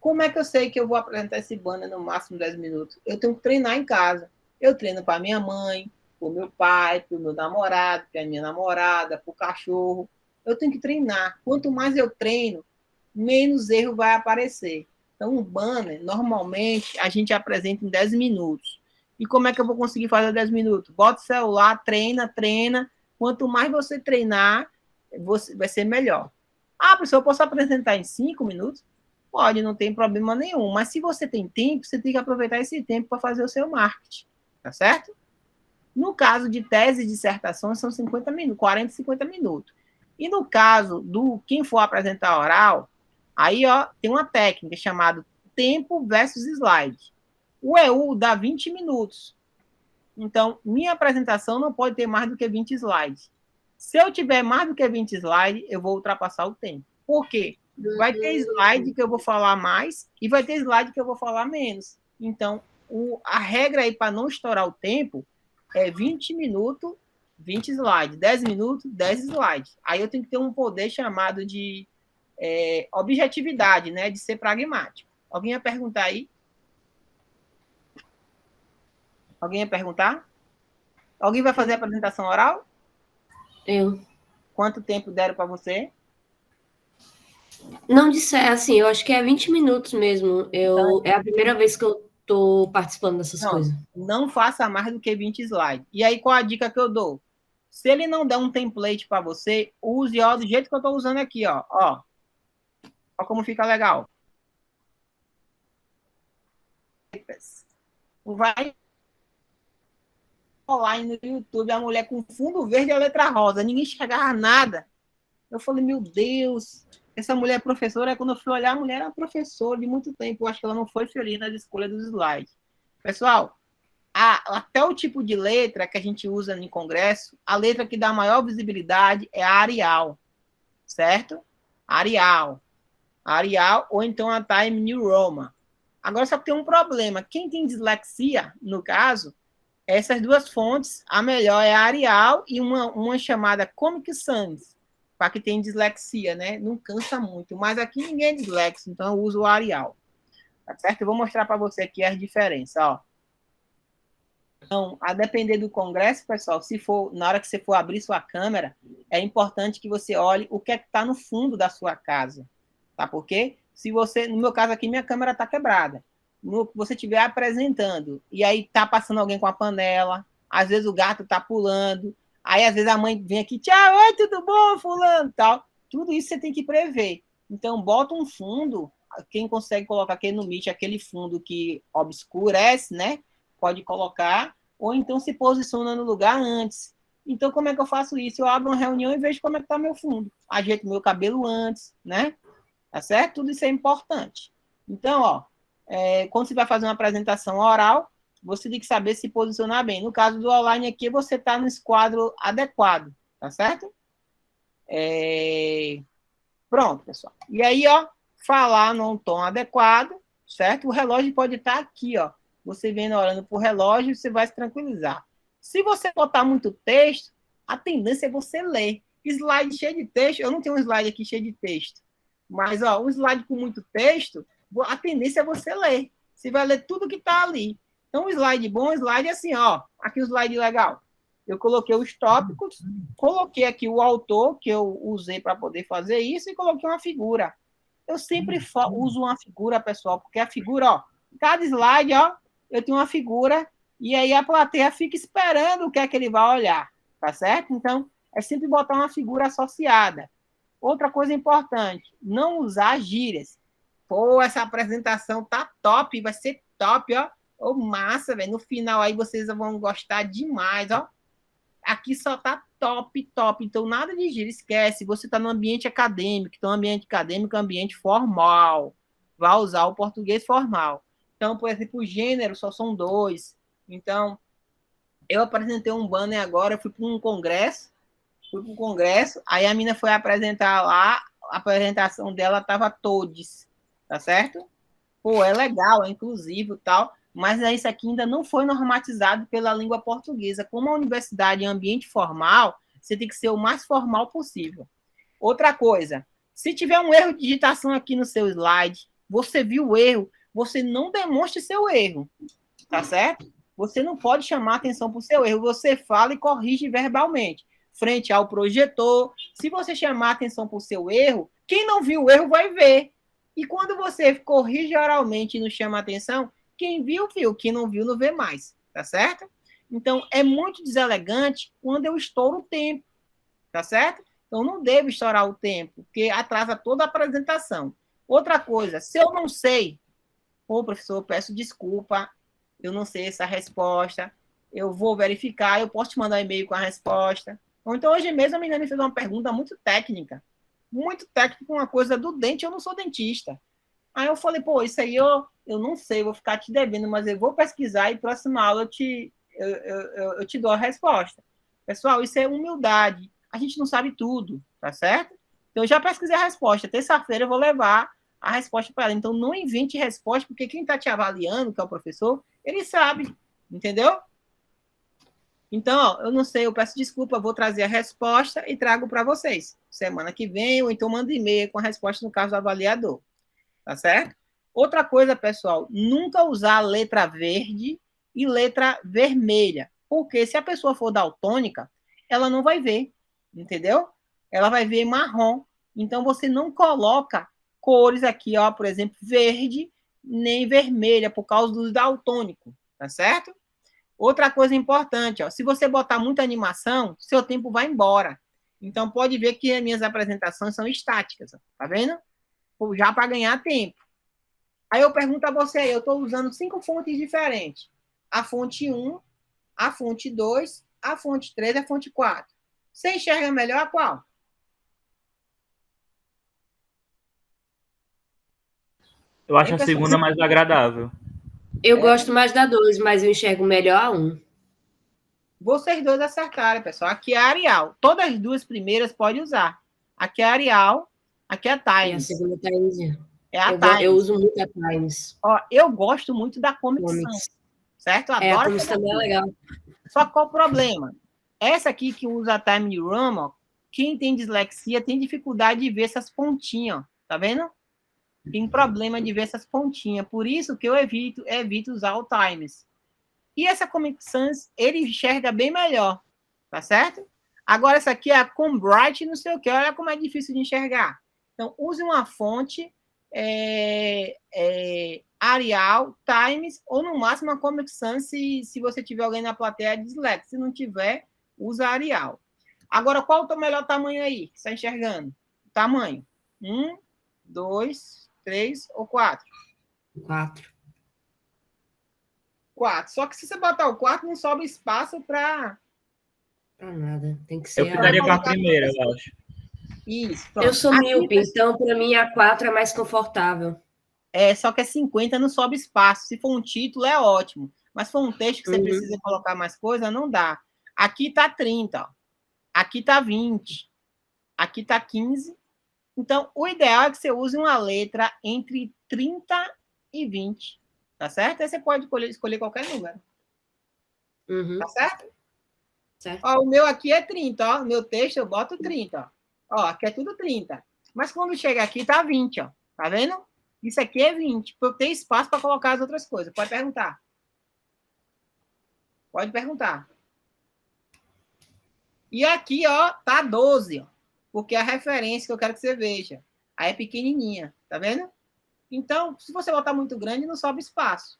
Como é que eu sei que eu vou apresentar esse banner no máximo 10 minutos? Eu tenho que treinar em casa. Eu treino para minha mãe, para o meu pai, para o meu namorado, para a minha namorada, para o cachorro. Eu tenho que treinar. Quanto mais eu treino, menos erro vai aparecer. Então, um banner, normalmente, a gente apresenta em 10 minutos. E como é que eu vou conseguir fazer 10 minutos? Bota o celular, treina. Quanto mais você treinar, vai ser melhor. Ah, professor, eu posso apresentar em 5 minutos? Pode, não tem problema nenhum. Mas se você tem tempo, você tem que aproveitar esse tempo para fazer o seu marketing. Tá certo? No caso de tese e dissertação, são 50 minutos, 40, 50 minutos. E no caso do quem for apresentar oral, aí ó, tem uma técnica chamada tempo versus slide. O EU dá 20 minutos. Então, minha apresentação não pode ter mais do que 20 slides. Se eu tiver mais do que 20 slides, eu vou ultrapassar o tempo. Por quê? Vai ter slide que eu vou falar mais e vai ter slide que eu vou falar menos. Então, a regra aí para não estourar o tempo é 20 minutos, 20 slides. 10 minutos, 10 slides. Aí eu tenho que ter um poder chamado de objetividade, né? De ser pragmático. Alguém ia perguntar aí? Alguém ia perguntar? Alguém vai fazer a apresentação oral? Eu. Quanto tempo deram para você? Não disser, assim, eu acho que é 20 minutos mesmo. É a primeira vez que eu tô participando dessas coisas. Não faça mais do que 20 slides. E aí, qual a dica que eu dou? Se ele não der um template para você, use ó, do jeito que eu estou usando aqui, ó. Ó como fica legal. Vai online no YouTube, a mulher com fundo verde e a letra rosa. Ninguém enxergava nada. Eu falei, meu Deus, essa mulher é professora. Quando eu fui olhar, a mulher era professora de muito tempo. Eu acho que ela não foi feliz na escolha dos slides. Pessoal, até o tipo de letra que a gente usa em congresso, a letra que dá maior visibilidade é a Arial, certo? Arial ou então a Time New Roman. Agora só que tem um problema. Quem tem dislexia, no caso, essas duas fontes, a melhor é a Arial e uma chamada Comic Sans, para quem tem dislexia, né? Não cansa muito, mas aqui ninguém é dislexo, então eu uso o Arial. Tá certo? Eu vou mostrar para você aqui as diferenças, ó. Então, a depender do congresso, pessoal, se for na hora que você for abrir sua câmera, é importante que você olhe o que é que está no fundo da sua casa, tá? Porque se você, no meu caso aqui, minha câmera está quebrada. Você estiver apresentando e aí tá passando alguém com a panela, às vezes o gato tá pulando, aí às vezes a mãe vem aqui, tchau, oi, tudo bom, fulano, tal. Tudo isso você tem que prever. Então, bota um fundo, quem consegue colocar aqui no Meet, aquele fundo que obscurece, né? Pode colocar, ou então se posiciona no lugar antes. Então, como é que eu faço isso? Eu abro uma reunião e vejo como é que tá meu fundo. Ajeito meu cabelo antes, né? Tá certo? Tudo isso é importante. Então, ó, quando você vai fazer uma apresentação oral, você tem que saber se posicionar bem. No caso do online aqui, você está no esquadro adequado, tá certo? Pronto, pessoal. E aí, ó, falar num tom adequado, certo? O relógio pode estar aqui, ó. Você vendo, olhando para o relógio, você vai se tranquilizar. Se você botar muito texto, a tendência é você ler. Slide cheio de texto, eu não tenho um slide aqui cheio de texto, mas, ó, um slide com muito texto, a tendência é você ler. Você vai ler tudo que está ali. Então, um slide bom, slide é assim, ó. Aqui o slide legal. Eu coloquei os tópicos, coloquei aqui o autor, que eu usei para poder fazer isso, e coloquei uma figura. Eu sempre uso uma figura, pessoal, porque a figura, ó, cada slide, ó, eu tenho uma figura, e aí a plateia fica esperando o que é que ele vai olhar, tá certo? Então, é sempre botar uma figura associada. Outra coisa importante, não usar gírias. Pô, essa apresentação tá top, vai ser top, ó. Ô, massa, velho. No final aí vocês vão gostar demais, ó. Aqui só tá top, top. Então, nada de gíria, esquece. Você tá no ambiente acadêmico, então ambiente acadêmico é ambiente formal. Vai usar o português formal. Então, por exemplo, o gênero só são 2. Então, eu apresentei um banner agora, eu fui para um congresso, aí a mina foi apresentar lá, a apresentação dela estava todos, tá certo? Pô, é legal, é inclusivo e tal, mas isso aqui ainda não foi normatizado pela língua portuguesa. Como a universidade é ambiente formal, você tem que ser o mais formal possível. Outra coisa, se tiver um erro de digitação aqui no seu slide, você viu o erro, você não demonstre seu erro, tá certo? Você não pode chamar atenção para o seu erro, você fala e corrige verbalmente, frente ao projetor. Se você chamar atenção para o seu erro, quem não viu o erro vai ver. E quando você corrige oralmente e não chama atenção, quem viu, viu, quem não viu, não vê mais, tá certo? Então, é muito deselegante quando eu estouro o tempo, tá certo? Então, não devo estourar o tempo, porque atrasa toda a apresentação. Outra coisa, se eu não sei, professor, eu peço desculpa, eu não sei essa resposta, eu vou verificar, eu posso te mandar um e-mail com a resposta. Ou então, hoje mesmo, a menina me fez uma pergunta muito técnica, uma coisa do dente, eu não sou dentista. Aí eu falei, isso aí eu não sei, vou ficar te devendo, mas eu vou pesquisar e próxima aula eu te dou a resposta. Pessoal, isso é humildade. A gente não sabe tudo, tá certo? Então, eu já pesquisei a resposta. Terça-feira eu vou levar a resposta para ela. Então, não invente resposta, porque quem está te avaliando, que é o professor, ele sabe, entendeu? Então, eu não sei, eu peço desculpa, vou trazer a resposta e trago para vocês. Semana que vem, ou então mando e-mail com a resposta no caso do avaliador. Tá certo? Outra coisa, pessoal, nunca usar letra verde e letra vermelha. Porque se a pessoa for daltônica, ela não vai ver, entendeu? Ela vai ver marrom. Então, você não coloca cores aqui, ó, por exemplo, verde nem vermelha, por causa do daltônico, tá certo? Outra coisa importante, ó, se você botar muita animação, seu tempo vai embora. Então, pode ver que as minhas apresentações são estáticas, ó, tá vendo? Já para ganhar tempo. Aí eu pergunto a você, eu estou usando 5 fontes diferentes. A fonte 1, a fonte 2, a fonte 3 e a fonte 4. Você enxerga melhor a qual? Eu acho a segunda mais agradável. Eu gosto mais da 2, mas eu enxergo melhor a 1. Vocês dois acertaram, pessoal. Aqui é a Arial. Todas as duas primeiras pode usar. Aqui é a Arial, aqui é a Times. E a segunda Times. É a Times. Eu uso muito a Times. Ó, eu gosto muito da Comic Sans, certo? Eu adoro. A Comic também é legal. Só que qual o problema? Essa aqui que usa a Time New Roman, quem tem dislexia tem dificuldade de ver essas pontinhas, ó. Tá vendo? Tem problema de ver essas pontinhas. Por isso que eu evito usar o Times. E essa Comic Sans, ele enxerga bem melhor, tá certo? Agora, essa aqui é a Combright, não sei o que. Olha como é difícil de enxergar. Então, use uma fonte Arial, Times, ou no máximo a Comic Sans, se você tiver alguém na plateia dislexo. Se não tiver, usa Arial. Agora, qual é o melhor tamanho aí? Que você está enxergando? Tamanho. 1, 2, 3 ou 4? 4. 4. Só que se você botar o 4, não sobra espaço para... Para nada. Tem que ser... Eu ficaria com a primeira, eu acho. Isso. Pronto. Eu sou míope, então para mim a 4 é mais confortável. Só que 50 não sobe espaço. Se for um título, é ótimo. Mas se for um texto que você precisa colocar mais coisa, não dá. Aqui está 30, ó. Aqui está 20. Aqui está 15. Então, o ideal é que você use uma letra entre 30 e 20. Tá certo? Aí você pode escolher qualquer número. Tá certo? Certo. Ó, o meu aqui é 30, ó. O meu texto eu boto 30, ó. Ó, aqui é tudo 30. Mas quando chega aqui, tá 20, ó. Tá vendo? Isso aqui é 20. Eu tenho espaço para colocar as outras coisas. Pode perguntar. Pode perguntar. E aqui, ó, tá 12, ó. Porque é a referência que eu quero que você veja. Aí é pequenininha, tá vendo? Então, se você botar muito grande, não sobe espaço.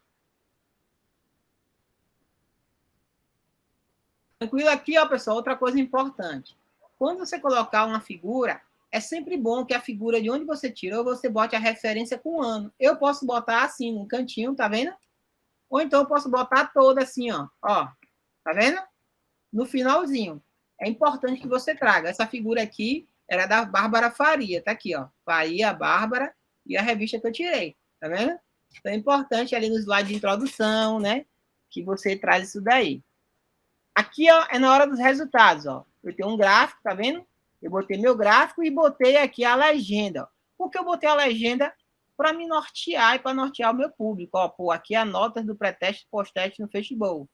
Tranquilo aqui, ó, pessoal, outra coisa importante. Quando você colocar uma figura, é sempre bom que a figura de onde você tirou, você bote a referência com o ano. Eu posso botar assim, num cantinho, tá vendo? Ou então eu posso botar toda assim, ó. Ó, tá vendo? No finalzinho. É importante que você traga. Essa figura aqui era da Bárbara Faria, tá aqui, ó. Faria, Bárbara e a revista que eu tirei, tá vendo? Então é importante ali no slide de introdução, né? Que você traz isso daí. Aqui, ó, é na hora dos resultados, ó. Eu tenho um gráfico, tá vendo? Eu botei meu gráfico e botei aqui a legenda. Ó. Por que eu botei a legenda? Para me nortear e para nortear o meu público. Ó, pô, aqui é a nota do pré-teste e pós-teste no Facebook.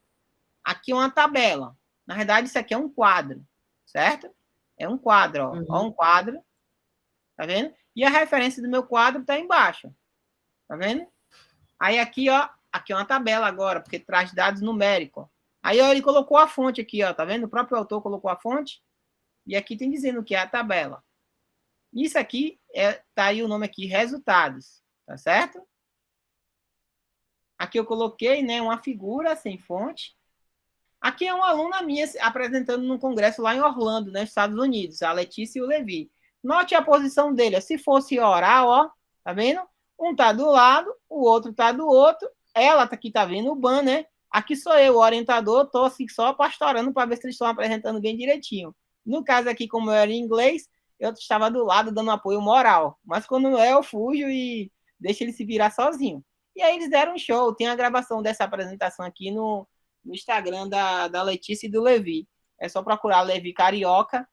Aqui é uma tabela. Na verdade, isso aqui é um quadro, certo? É um quadro, ó. Ó, um quadro. Tá vendo? E a referência do meu quadro está embaixo. Tá vendo? Aí aqui, ó, aqui é uma tabela agora, porque traz dados numéricos. Ó. Aí ó, ele colocou a fonte aqui, ó, tá vendo? O próprio autor colocou a fonte. E aqui tem dizendo que é a tabela. Isso aqui, tá aí o nome aqui, resultados. Tá certo? Aqui eu coloquei, né, uma figura sem fonte. Aqui é uma aluna minha apresentando num congresso lá em Orlando, nos Estados Unidos, a Letícia e o Levi. Note a posição dele. Se fosse oral, ó, tá vendo? Um tá do lado, o outro tá do outro. Ela aqui tá vendo o ban, né? Aqui sou eu, o orientador, tô assim só pastorando para ver se eles estão apresentando bem direitinho. No caso aqui, como eu era em inglês, eu estava do lado dando apoio moral. Mas quando não é, eu fujo e deixo ele se virar sozinho. E aí eles deram um show. Tem a gravação dessa apresentação aqui no Instagram da Letícia e do Levi. É só procurar Levi Carioca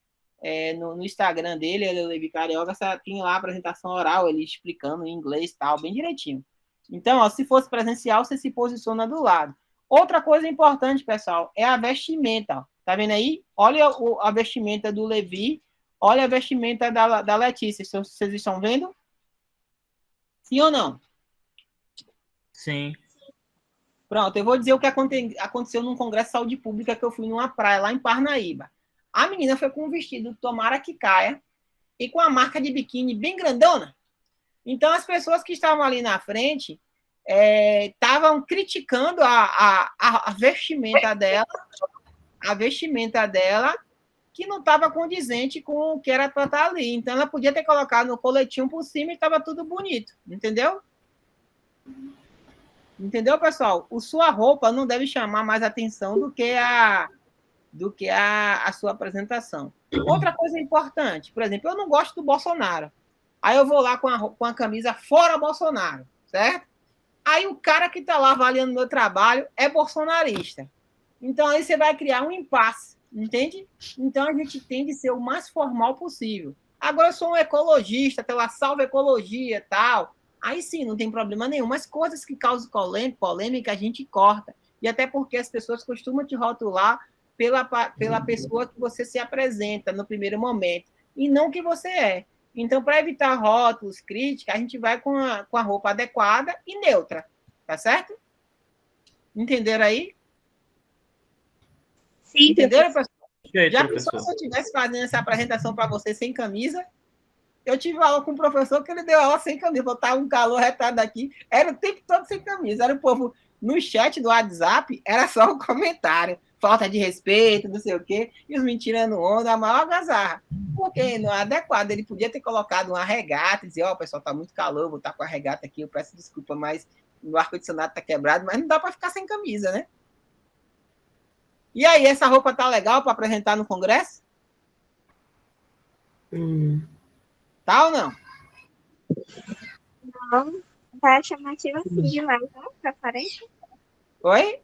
no Instagram dele, ele é Levi Carioca, tem lá a apresentação oral, ele explicando em inglês e tal, bem direitinho. Então, ó, se fosse presencial, você se posiciona do lado. Outra coisa importante, pessoal, é a vestimenta. Ó. Tá vendo aí? Olha a vestimenta do Levi, olha a vestimenta da Letícia. Vocês estão vendo? Sim ou não? Sim. Pronto, eu vou dizer o que aconteceu num congresso de saúde pública que eu fui numa praia lá em Parnaíba. A menina foi com um vestido tomara que caia e com a marca de biquíni bem grandona. Então, as pessoas que estavam ali na frente estavam criticando a vestimenta dela, que não estava condizente com o que era para estar ali. Então, ela podia ter colocado no coletinho por cima e estava tudo bonito, entendeu? Entendeu, pessoal? Sua roupa não deve chamar mais atenção do que a sua apresentação. Outra coisa importante, por exemplo, eu não gosto do Bolsonaro. Aí eu vou lá com a camisa fora Bolsonaro, certo? Aí o cara que está lá avaliando meu trabalho é bolsonarista. Então aí você vai criar um impasse, entende? Então a gente tem de ser o mais formal possível. Agora eu sou um ecologista, pela salva ecologia e tal. Aí sim, não tem problema nenhum. Mas coisas que causam polêmica, a gente corta. E até porque as pessoas costumam te rotular pela pessoa que você se apresenta no primeiro momento, e não que você é. Então, para evitar rótulos, críticas, a gente vai com a roupa adequada e neutra, tá certo? Entenderam aí? Sim, entenderam, pessoal? Já Professor. pensou se eu estivesse fazendo essa apresentação para você sem camisa? Eu tive aula com um professor que ele deu aula sem camisa, botava um calor retado aqui, era o tempo todo sem camisa, era o povo no chat do WhatsApp, era só um comentário, falta de respeito, não sei o quê, e os meninos tirando onda, a maior algazarra. Porque não é adequado, ele podia ter colocado uma regata e dizer, ó, pessoal, tá muito calor, vou estar com a regata aqui, eu peço desculpa, mas o ar-condicionado tá quebrado, mas não dá para ficar sem camisa, né? E aí, essa roupa tá legal para apresentar no congresso? Tá ou não? Não, tá chamativa assim demais, né? Pra frente. Oi?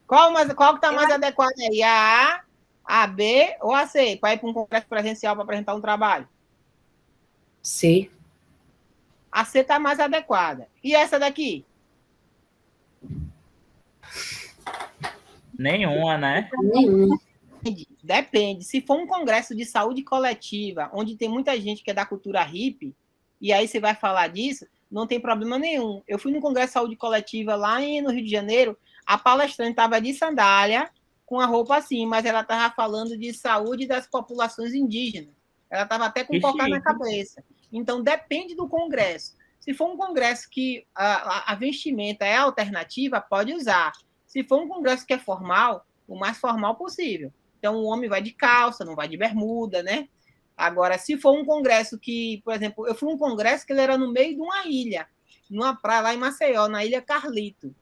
Qual que tá mais adequado aí? A B ou a C? Para ir para um congresso presencial para apresentar um trabalho? C. A C tá mais adequada. E essa daqui? Nenhuma, né? Nenhuma. Depende. Se for um congresso de saúde coletiva, onde tem muita gente que é da cultura hippie, e aí você vai falar disso, não tem problema nenhum. Eu fui num congresso de saúde coletiva lá no Rio de Janeiro, a palestrante estava de sandália, com a roupa assim, mas ela estava falando de saúde das populações indígenas. Ela estava até com um cocar na cabeça. Então, depende do congresso. Se for um congresso que a vestimenta é alternativa, pode usar. Se for um congresso que é formal, o mais formal possível. Então, o homem vai de calça, não vai de bermuda, né? Agora, se for um congresso que, por exemplo, eu fui num congresso que ele era no meio de uma ilha, numa praia lá em Maceió, na Ilha Carlito.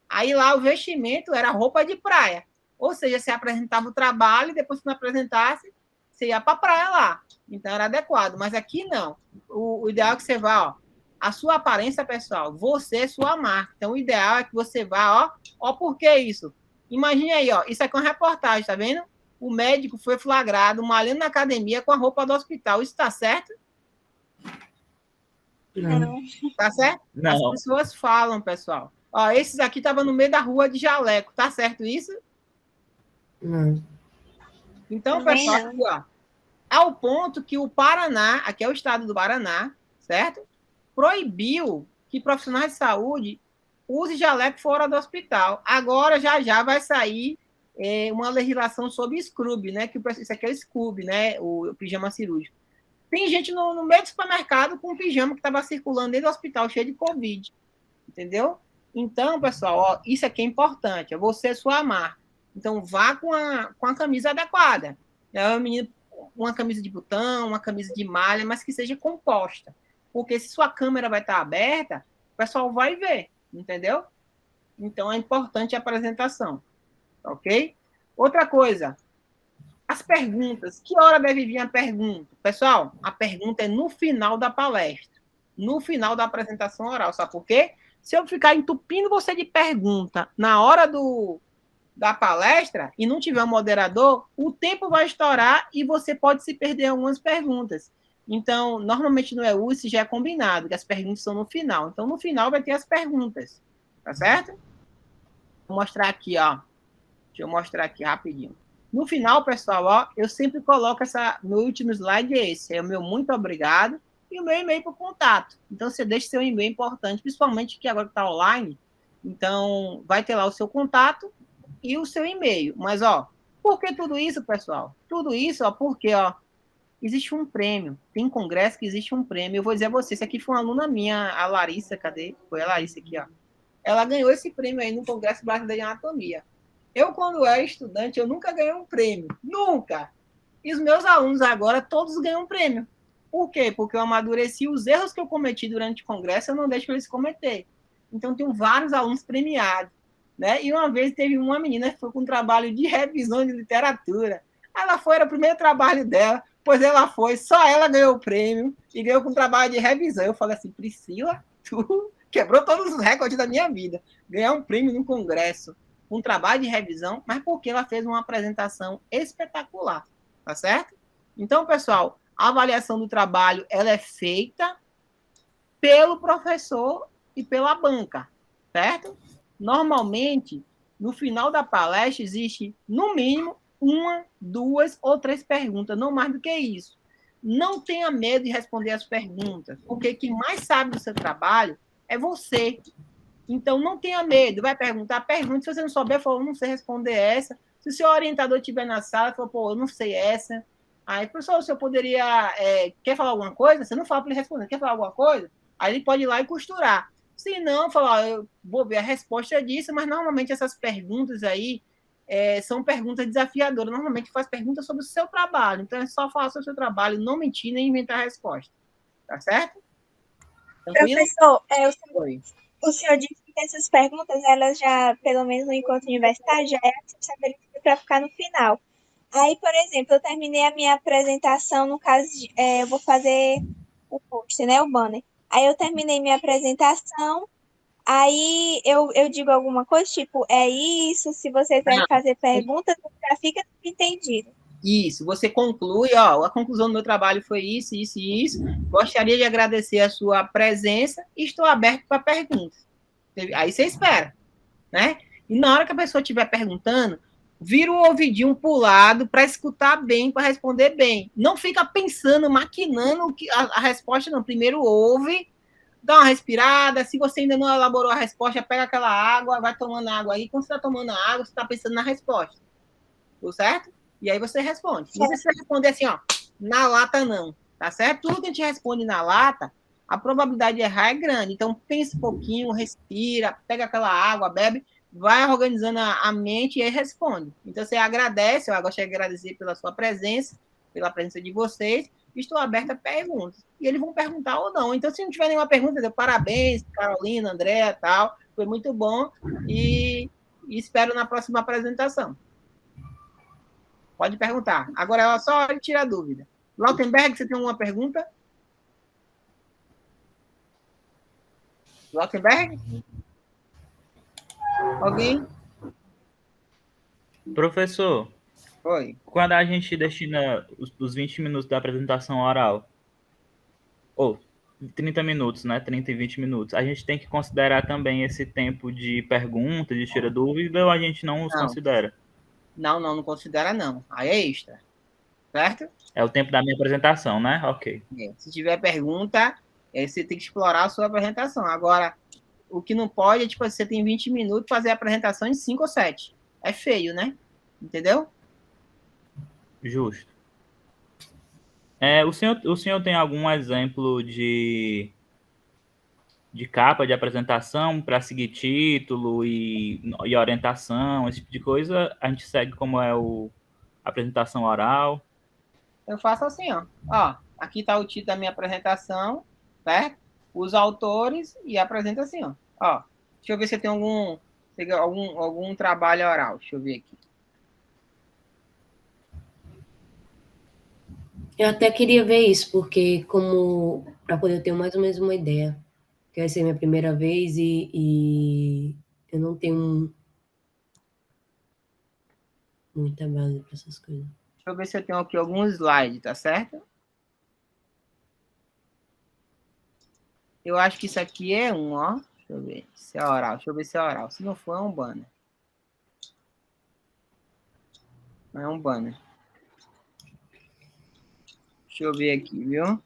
Aí lá o vestimento era roupa de praia. Ou seja, você apresentava o trabalho e depois que não apresentasse, você ia para a praia lá. Então era adequado. Mas aqui não. O ideal é que você vá, ó, a sua aparência, pessoal, você é sua marca. Então o ideal é que você vá, ó, por que isso? Imagine aí, ó, isso aqui é uma reportagem, tá vendo? O médico foi flagrado malhando na academia com a roupa do hospital. Isso está certo? Não. Tá certo? Não. As pessoas falam, pessoal. Ó, esses aqui estavam no meio da rua de jaleco. Tá certo isso? Não. Então, Também pessoal, não. aqui, ó, ao ponto que o Paraná, aqui é o estado do Paraná, certo? proibiu que profissionais de saúde usem jaleco fora do hospital. Agora, já vai sair uma legislação sobre scrub, né? Isso aqui é o scrub, né? O pijama cirúrgico. Tem gente no meio do supermercado com um pijama que estava circulando dentro do hospital, cheio de Covid. Entendeu? Então, pessoal, ó, isso aqui é importante. É você, sua marca. Então, vá com a camisa adequada. Uma camisa de botão, uma camisa de malha, mas que seja composta. Porque se sua câmera vai estar aberta, o pessoal vai ver. Entendeu? Então, é importante a apresentação. Ok? Outra coisa. As perguntas. Que hora deve vir a pergunta? Pessoal, a pergunta é no final da palestra. No final da apresentação oral. Sabe por quê? Se eu ficar entupindo você de pergunta na hora da palestra e não tiver um moderador, o tempo vai estourar e você pode se perder algumas perguntas. Então, normalmente no EU isso já é combinado, que as perguntas são no final. Então, no final vai ter as perguntas. Tá certo? Vou mostrar aqui, ó. Deixa eu mostrar aqui rapidinho. No final, pessoal, ó, eu sempre coloco meu último slide é esse. É o meu muito obrigado e o meu e-mail para o contato. Então, você deixa seu e-mail importante, principalmente que agora está online. Então, vai ter lá o seu contato e o seu e-mail. Mas, ó, por que tudo isso, pessoal? Tudo isso, ó, porque, ó, existe um prêmio. Tem congresso que existe um prêmio. Eu vou dizer a você, essa aqui foi uma aluna minha, a Larissa, cadê? Foi a Larissa aqui, ó. Ela ganhou esse prêmio aí no Congresso Brasileiro de Anatomia. Eu, quando era estudante, eu nunca ganhei um prêmio. Nunca! E os meus alunos agora, todos ganham um prêmio. Por quê? Porque eu amadureci os erros que eu cometi durante o congresso, eu não deixo eles cometer. Então, tenho vários alunos premiados. Né? E uma vez teve uma menina que foi com um trabalho de revisão de literatura. Ela foi, era o primeiro trabalho dela, pois ela foi, só ela ganhou o prêmio e ganhou com um trabalho de revisão. Eu falei assim, Priscila, tu quebrou todos os recordes da minha vida. Ganhar um prêmio num congresso, um trabalho de revisão, mas porque ela fez uma apresentação espetacular, tá certo? Então, pessoal, a avaliação do trabalho, ela é feita pelo professor e pela banca, certo? Normalmente, no final da palestra, existe, no mínimo, 1, 2 ou 3 perguntas, não mais do que isso. Não tenha medo de responder as perguntas, porque quem mais sabe do seu trabalho é você. Então, não tenha medo, vai perguntar, pergunte. Se você não souber, fala, eu não sei responder essa. Se o seu orientador estiver na sala, fala, pô, eu não sei essa. Aí, professor, o senhor poderia... quer falar alguma coisa? Você não fala para ele responder. Quer falar alguma coisa? Aí ele pode ir lá e costurar. Se não, falar, eu vou ver a resposta disso, mas normalmente essas perguntas aí são perguntas desafiadoras. Normalmente faz perguntas sobre o seu trabalho. Então, é só falar sobre o seu trabalho, não mentir nem inventar a resposta. Tá certo? Tranquilo? Professor, o senhor disse que essas perguntas, elas já, pelo menos no encontro universitário, já é estabelecido para ficar no final. Aí, por exemplo, eu terminei a minha apresentação, no caso, eu vou fazer o post, né, o banner. Aí eu terminei minha apresentação, aí eu digo alguma coisa, tipo, é isso, se vocês querem fazer perguntas, já fica entendido. Isso, você conclui, ó, a conclusão do meu trabalho foi isso, isso e isso. Gostaria de agradecer a sua presença e estou aberto para perguntas. Aí você espera, né? E na hora que a pessoa estiver perguntando, vira o ouvidinho para o lado para escutar bem, para responder bem. Não fica pensando, maquinando a resposta, não. Primeiro ouve, dá uma respirada. Se você ainda não elaborou a resposta, pega aquela água, vai tomando água aí. Quando você está tomando a água, você está pensando na resposta. Tudo certo? E aí você responde. Não precisa responder assim, ó, na lata não, tá certo? Tudo que a gente responde na lata, a probabilidade de errar é grande. Então, pensa um pouquinho, respira, pega aquela água, bebe, vai organizando a mente e aí responde. Então, você agradece, eu gostaria de agradecer pela sua presença, pela presença de vocês, estou aberta a perguntas. E eles vão perguntar ou não. Então, se não tiver nenhuma pergunta, eu parabéns, Carolina, Andréa, tal, foi muito bom e espero na próxima apresentação. Pode perguntar. Agora é só hora de tirar dúvida. Lautenberg, você tem alguma pergunta? Lautenberg? Alguém? Professor, Oi. Quando a gente destina os 20 minutos da apresentação oral, ou 30 minutos, né? 30 e 20 minutos, a gente tem que considerar também esse tempo de pergunta, de tira dúvida, ou a gente não os considera? Não considera não. Aí é extra. Certo? É o tempo da minha apresentação, né? Ok. Se tiver pergunta, Você tem que explorar a sua apresentação. Agora, o que não pode é, tipo, você tem 20 minutos para fazer a apresentação em 5 ou 7. É feio, né? Entendeu? Justo. O senhor tem algum exemplo de capa de apresentação para seguir título e orientação, esse tipo de coisa? A gente segue como é a apresentação oral. Eu faço assim, ó. Ó, aqui está o título da minha apresentação, certo? Os autores e apresenta assim, ó. Ó, deixa eu ver se tem algum trabalho oral. Deixa eu ver aqui. Eu até queria ver isso, porque como para poder ter mais ou menos uma ideia, que vai ser minha primeira vez e eu não tenho muita base para essas coisas. Deixa eu ver se eu tenho aqui algum slide, tá certo? Eu acho que isso aqui é um, ó. Deixa eu ver se é oral. Deixa eu ver se é oral. Se não for, é um banner. Não é um banner. Deixa eu ver aqui, viu?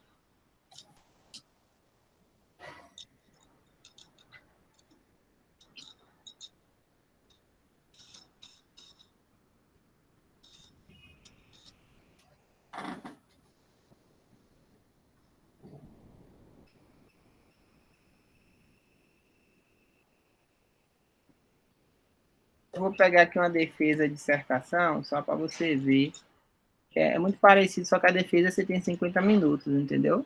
Eu vou pegar aqui uma defesa de dissertação, só para você ver. Que é muito parecido, só que a defesa você tem 50 minutos, entendeu?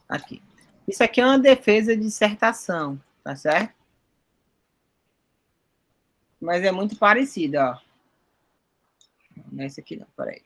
Aqui. Isso aqui é uma defesa de dissertação, tá certo? Mas é muito parecido, ó. Não é esse aqui não, peraí.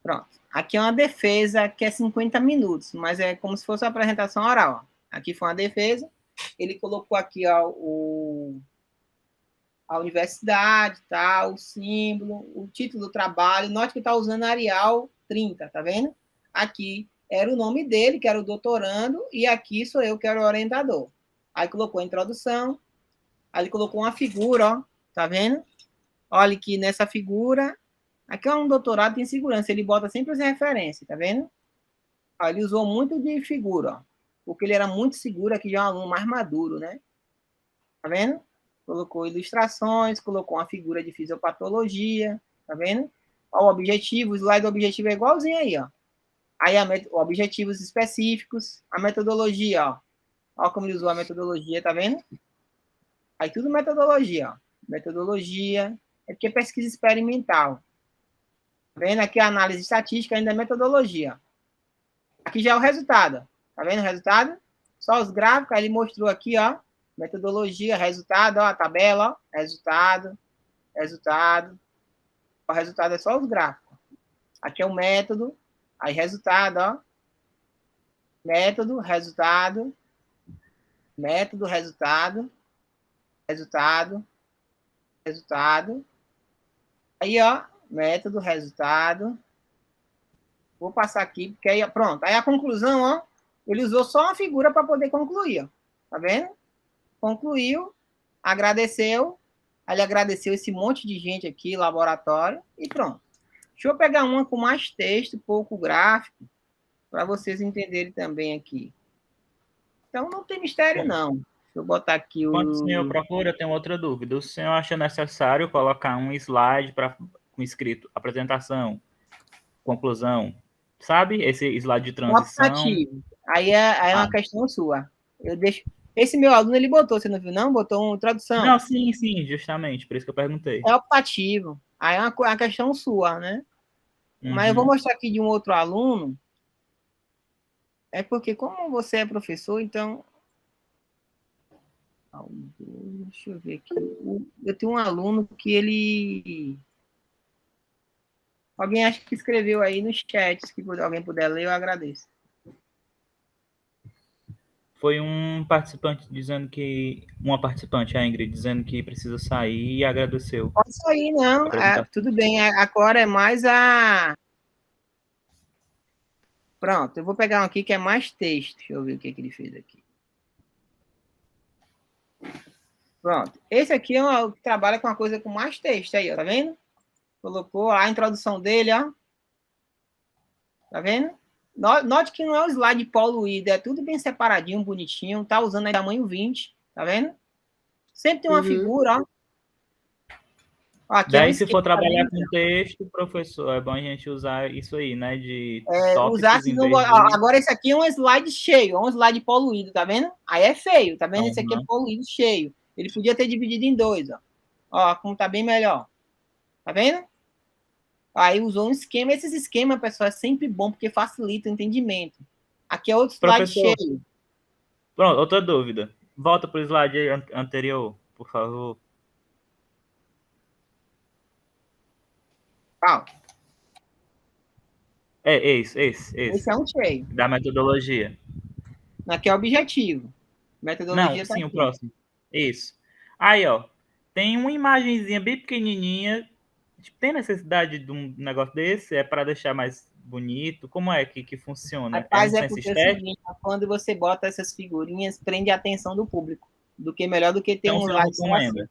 Pronto. Aqui é uma defesa que é 50 minutos, mas é como se fosse uma apresentação oral. Ó. Aqui foi uma defesa. Ele colocou aqui ó, a universidade, tá, o símbolo, o título do trabalho. Note que está usando Arial 30, tá vendo? Aqui era o nome dele, que era o doutorando, e aqui sou eu, que era o orientador. Aí colocou a introdução, aí ele colocou uma figura, ó, tá vendo? Olha que nessa figura, aqui é um doutorado tem segurança, ele bota sempre as referências, tá vendo? Ó, ele usou muito de figura, ó, porque ele era muito seguro, aqui já é um aluno mais maduro, né? Tá vendo? Colocou ilustrações, colocou uma figura de fisiopatologia, tá vendo? Ó, o objetivo, o slide do objetivo é igualzinho aí, ó. Aí, objetivos específicos, a metodologia, ó. Ó como ele usou a metodologia, tá vendo? Aí tudo metodologia, ó. Metodologia, é porque é pesquisa experimental. Tá vendo? Aqui a análise estatística ainda é metodologia. Aqui já é o resultado. Tá vendo o resultado? Só os gráficos, aí ele mostrou aqui, ó. Metodologia, resultado, ó, a tabela, ó. Resultado. O resultado é só os gráficos. Aqui é o método, aí resultado, ó. Método, resultado, resultado. Aí, ó, método, resultado. Vou passar aqui, porque aí, pronto. Aí a conclusão, ó, ele usou só uma figura para poder concluir, ó. Tá vendo? Concluiu, agradeceu. Aí ele agradeceu esse monte de gente aqui, laboratório, e pronto. Deixa eu pegar uma com mais texto, pouco gráfico, para vocês entenderem também aqui. Então, não tem mistério, não. Deixa eu botar aqui o... Quando o senhor procura, eu tenho outra dúvida. O senhor acha necessário colocar um slide com escrito apresentação, conclusão, sabe? Esse slide de transição. Optativo. Aí é uma questão sua. Eu deixo... Esse meu aluno, ele botou, você não viu, não? Botou uma tradução. Não, sim, justamente. Por isso que eu perguntei. É optativo. Aí é uma questão sua, né? Uhum. Mas eu vou mostrar aqui de um outro aluno. É porque, como você é professor, então... Deixa eu ver aqui. Eu tenho um aluno que ele... Alguém acha que escreveu aí no chat, se alguém puder ler, eu agradeço. Foi um participante dizendo que... Uma participante, a Ingrid, dizendo que precisa sair e agradeceu Pode sair, a não. apresentação. Tudo bem. Agora é mais a... Pronto, eu vou pegar um aqui que é mais texto. Deixa eu ver o que ele fez aqui. Pronto. Esse aqui é o que trabalha com uma coisa com mais texto aí, ó. Tá vendo? Colocou a introdução dele, ó. Tá vendo? Note que não é um slide poluído, é tudo bem separadinho, bonitinho. Tá usando aí tamanho 20, tá vendo? Sempre tem uma figura, ó. Aqui Daí, é um se for trabalhar também, com texto, professor, é bom a gente usar isso aí, né? De usar tópicos assim, em não, vez de... agora esse aqui é um slide cheio, é um slide poluído, tá vendo? Aí é feio, tá vendo? Esse aqui é poluído, cheio. Ele podia ter dividido em dois, ó. Ó, como tá bem melhor. Tá vendo? Aí usou um esquema. Esses esquemas, pessoal, é sempre bom porque facilita o entendimento. Aqui é outro slide Professor, cheio. pronto, outra dúvida. Volta para o slide anterior, por favor. Ó. Esse. Esse é um cheio. Da metodologia. Aqui é objetivo. Metodologia Não, tá sim, o aqui. próximo. Isso. Aí, ó. Tem uma imagenzinha bem pequenininha. Tem necessidade de um negócio desse? É para deixar mais bonito? Como é que funciona? É um Rapaz, é senso porque é o estético? seguinte, quando você bota essas figurinhas, prende a atenção do público. Melhor do que ter Então, um o senhor slide só assim. recomenda?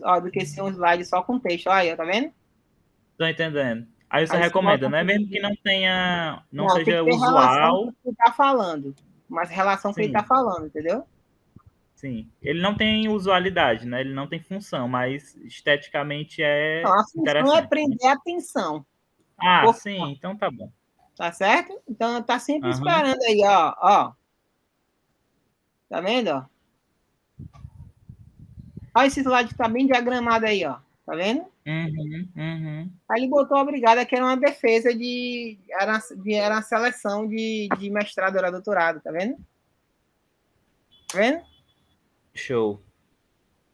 Ó, do que ser um slide só com texto. Olha aí, tá vendo? Tô entendendo. Aí você Aí você recomenda, bota né? Mesmo que não tenha, não Não, tem seja que ter relação com usual. o que ele tá falando. Mas relação com o que ele tá Sim, falando, entendeu? sim. Ele não tem usualidade, né? Ele não tem função, mas esteticamente Não, é a função é interessante, né? prender a atenção. Ah, sim, então tá bom. Tá certo? Então tá sempre Aham. esperando aí, ó. Tá vendo, ó? Olha esse slide que tá bem diagramado aí, ó. Tá vendo? Uhum. Aí ele botou obrigada, que era uma defesa era uma seleção de mestrado, era doutorado, tá vendo? Tá vendo? Show.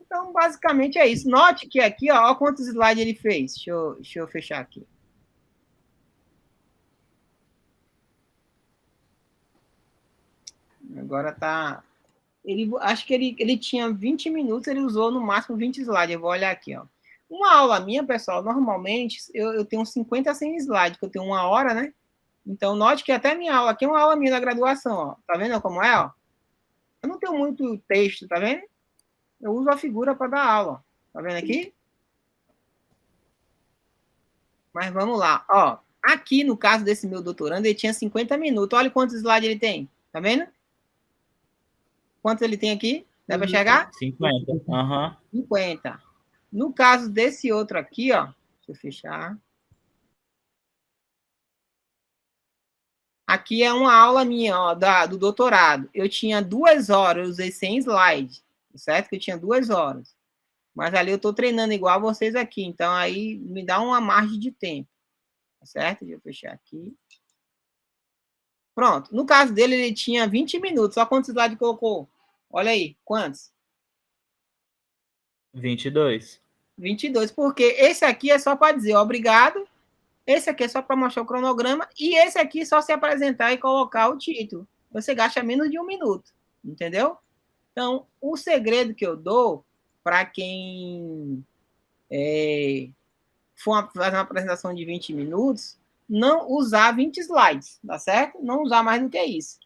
Então, basicamente é isso. Note que aqui, ó quantos slides ele fez. Deixa eu fechar aqui. Agora tá... acho que ele tinha 20 minutos, ele usou no máximo 20 slides. Eu vou olhar aqui, ó. Uma aula minha, pessoal, normalmente eu tenho 50 a 100 slides, que eu tenho 1 hora, né? Então, note que até minha aula aqui é uma aula minha da graduação, ó. Tá vendo como é, ó? Eu não tenho muito texto, tá vendo? Eu uso a figura para dar aula, ó. Tá vendo aqui? Mas vamos lá, ó. Aqui, no caso desse meu doutorando, ele tinha 50 minutos. Olha quantos slides ele tem, tá vendo? Quantos ele tem aqui? Dá para chegar? 50. Aham. 50. No caso desse outro aqui, ó, deixa eu fechar. Aqui é uma aula minha, ó, do doutorado. Eu tinha 2 horas, eu usei 100 slides, certo? Que eu tinha 2 horas. Mas ali eu estou treinando igual vocês aqui, então aí me dá uma margem de tempo, certo? Deixa eu fechar aqui. Pronto. No caso dele, ele tinha 20 minutos. Só quantos slides colocou? Olha aí, quantos? 22. 22, porque esse aqui é só para dizer obrigado, esse aqui é só para mostrar o cronograma, e esse aqui só se apresentar e colocar o título. Você gasta menos de 1 minuto, entendeu? Então, o segredo que eu dou para quem for fazer uma apresentação de 20 minutos, não usar 20 slides, tá certo? Não usar mais do que isso.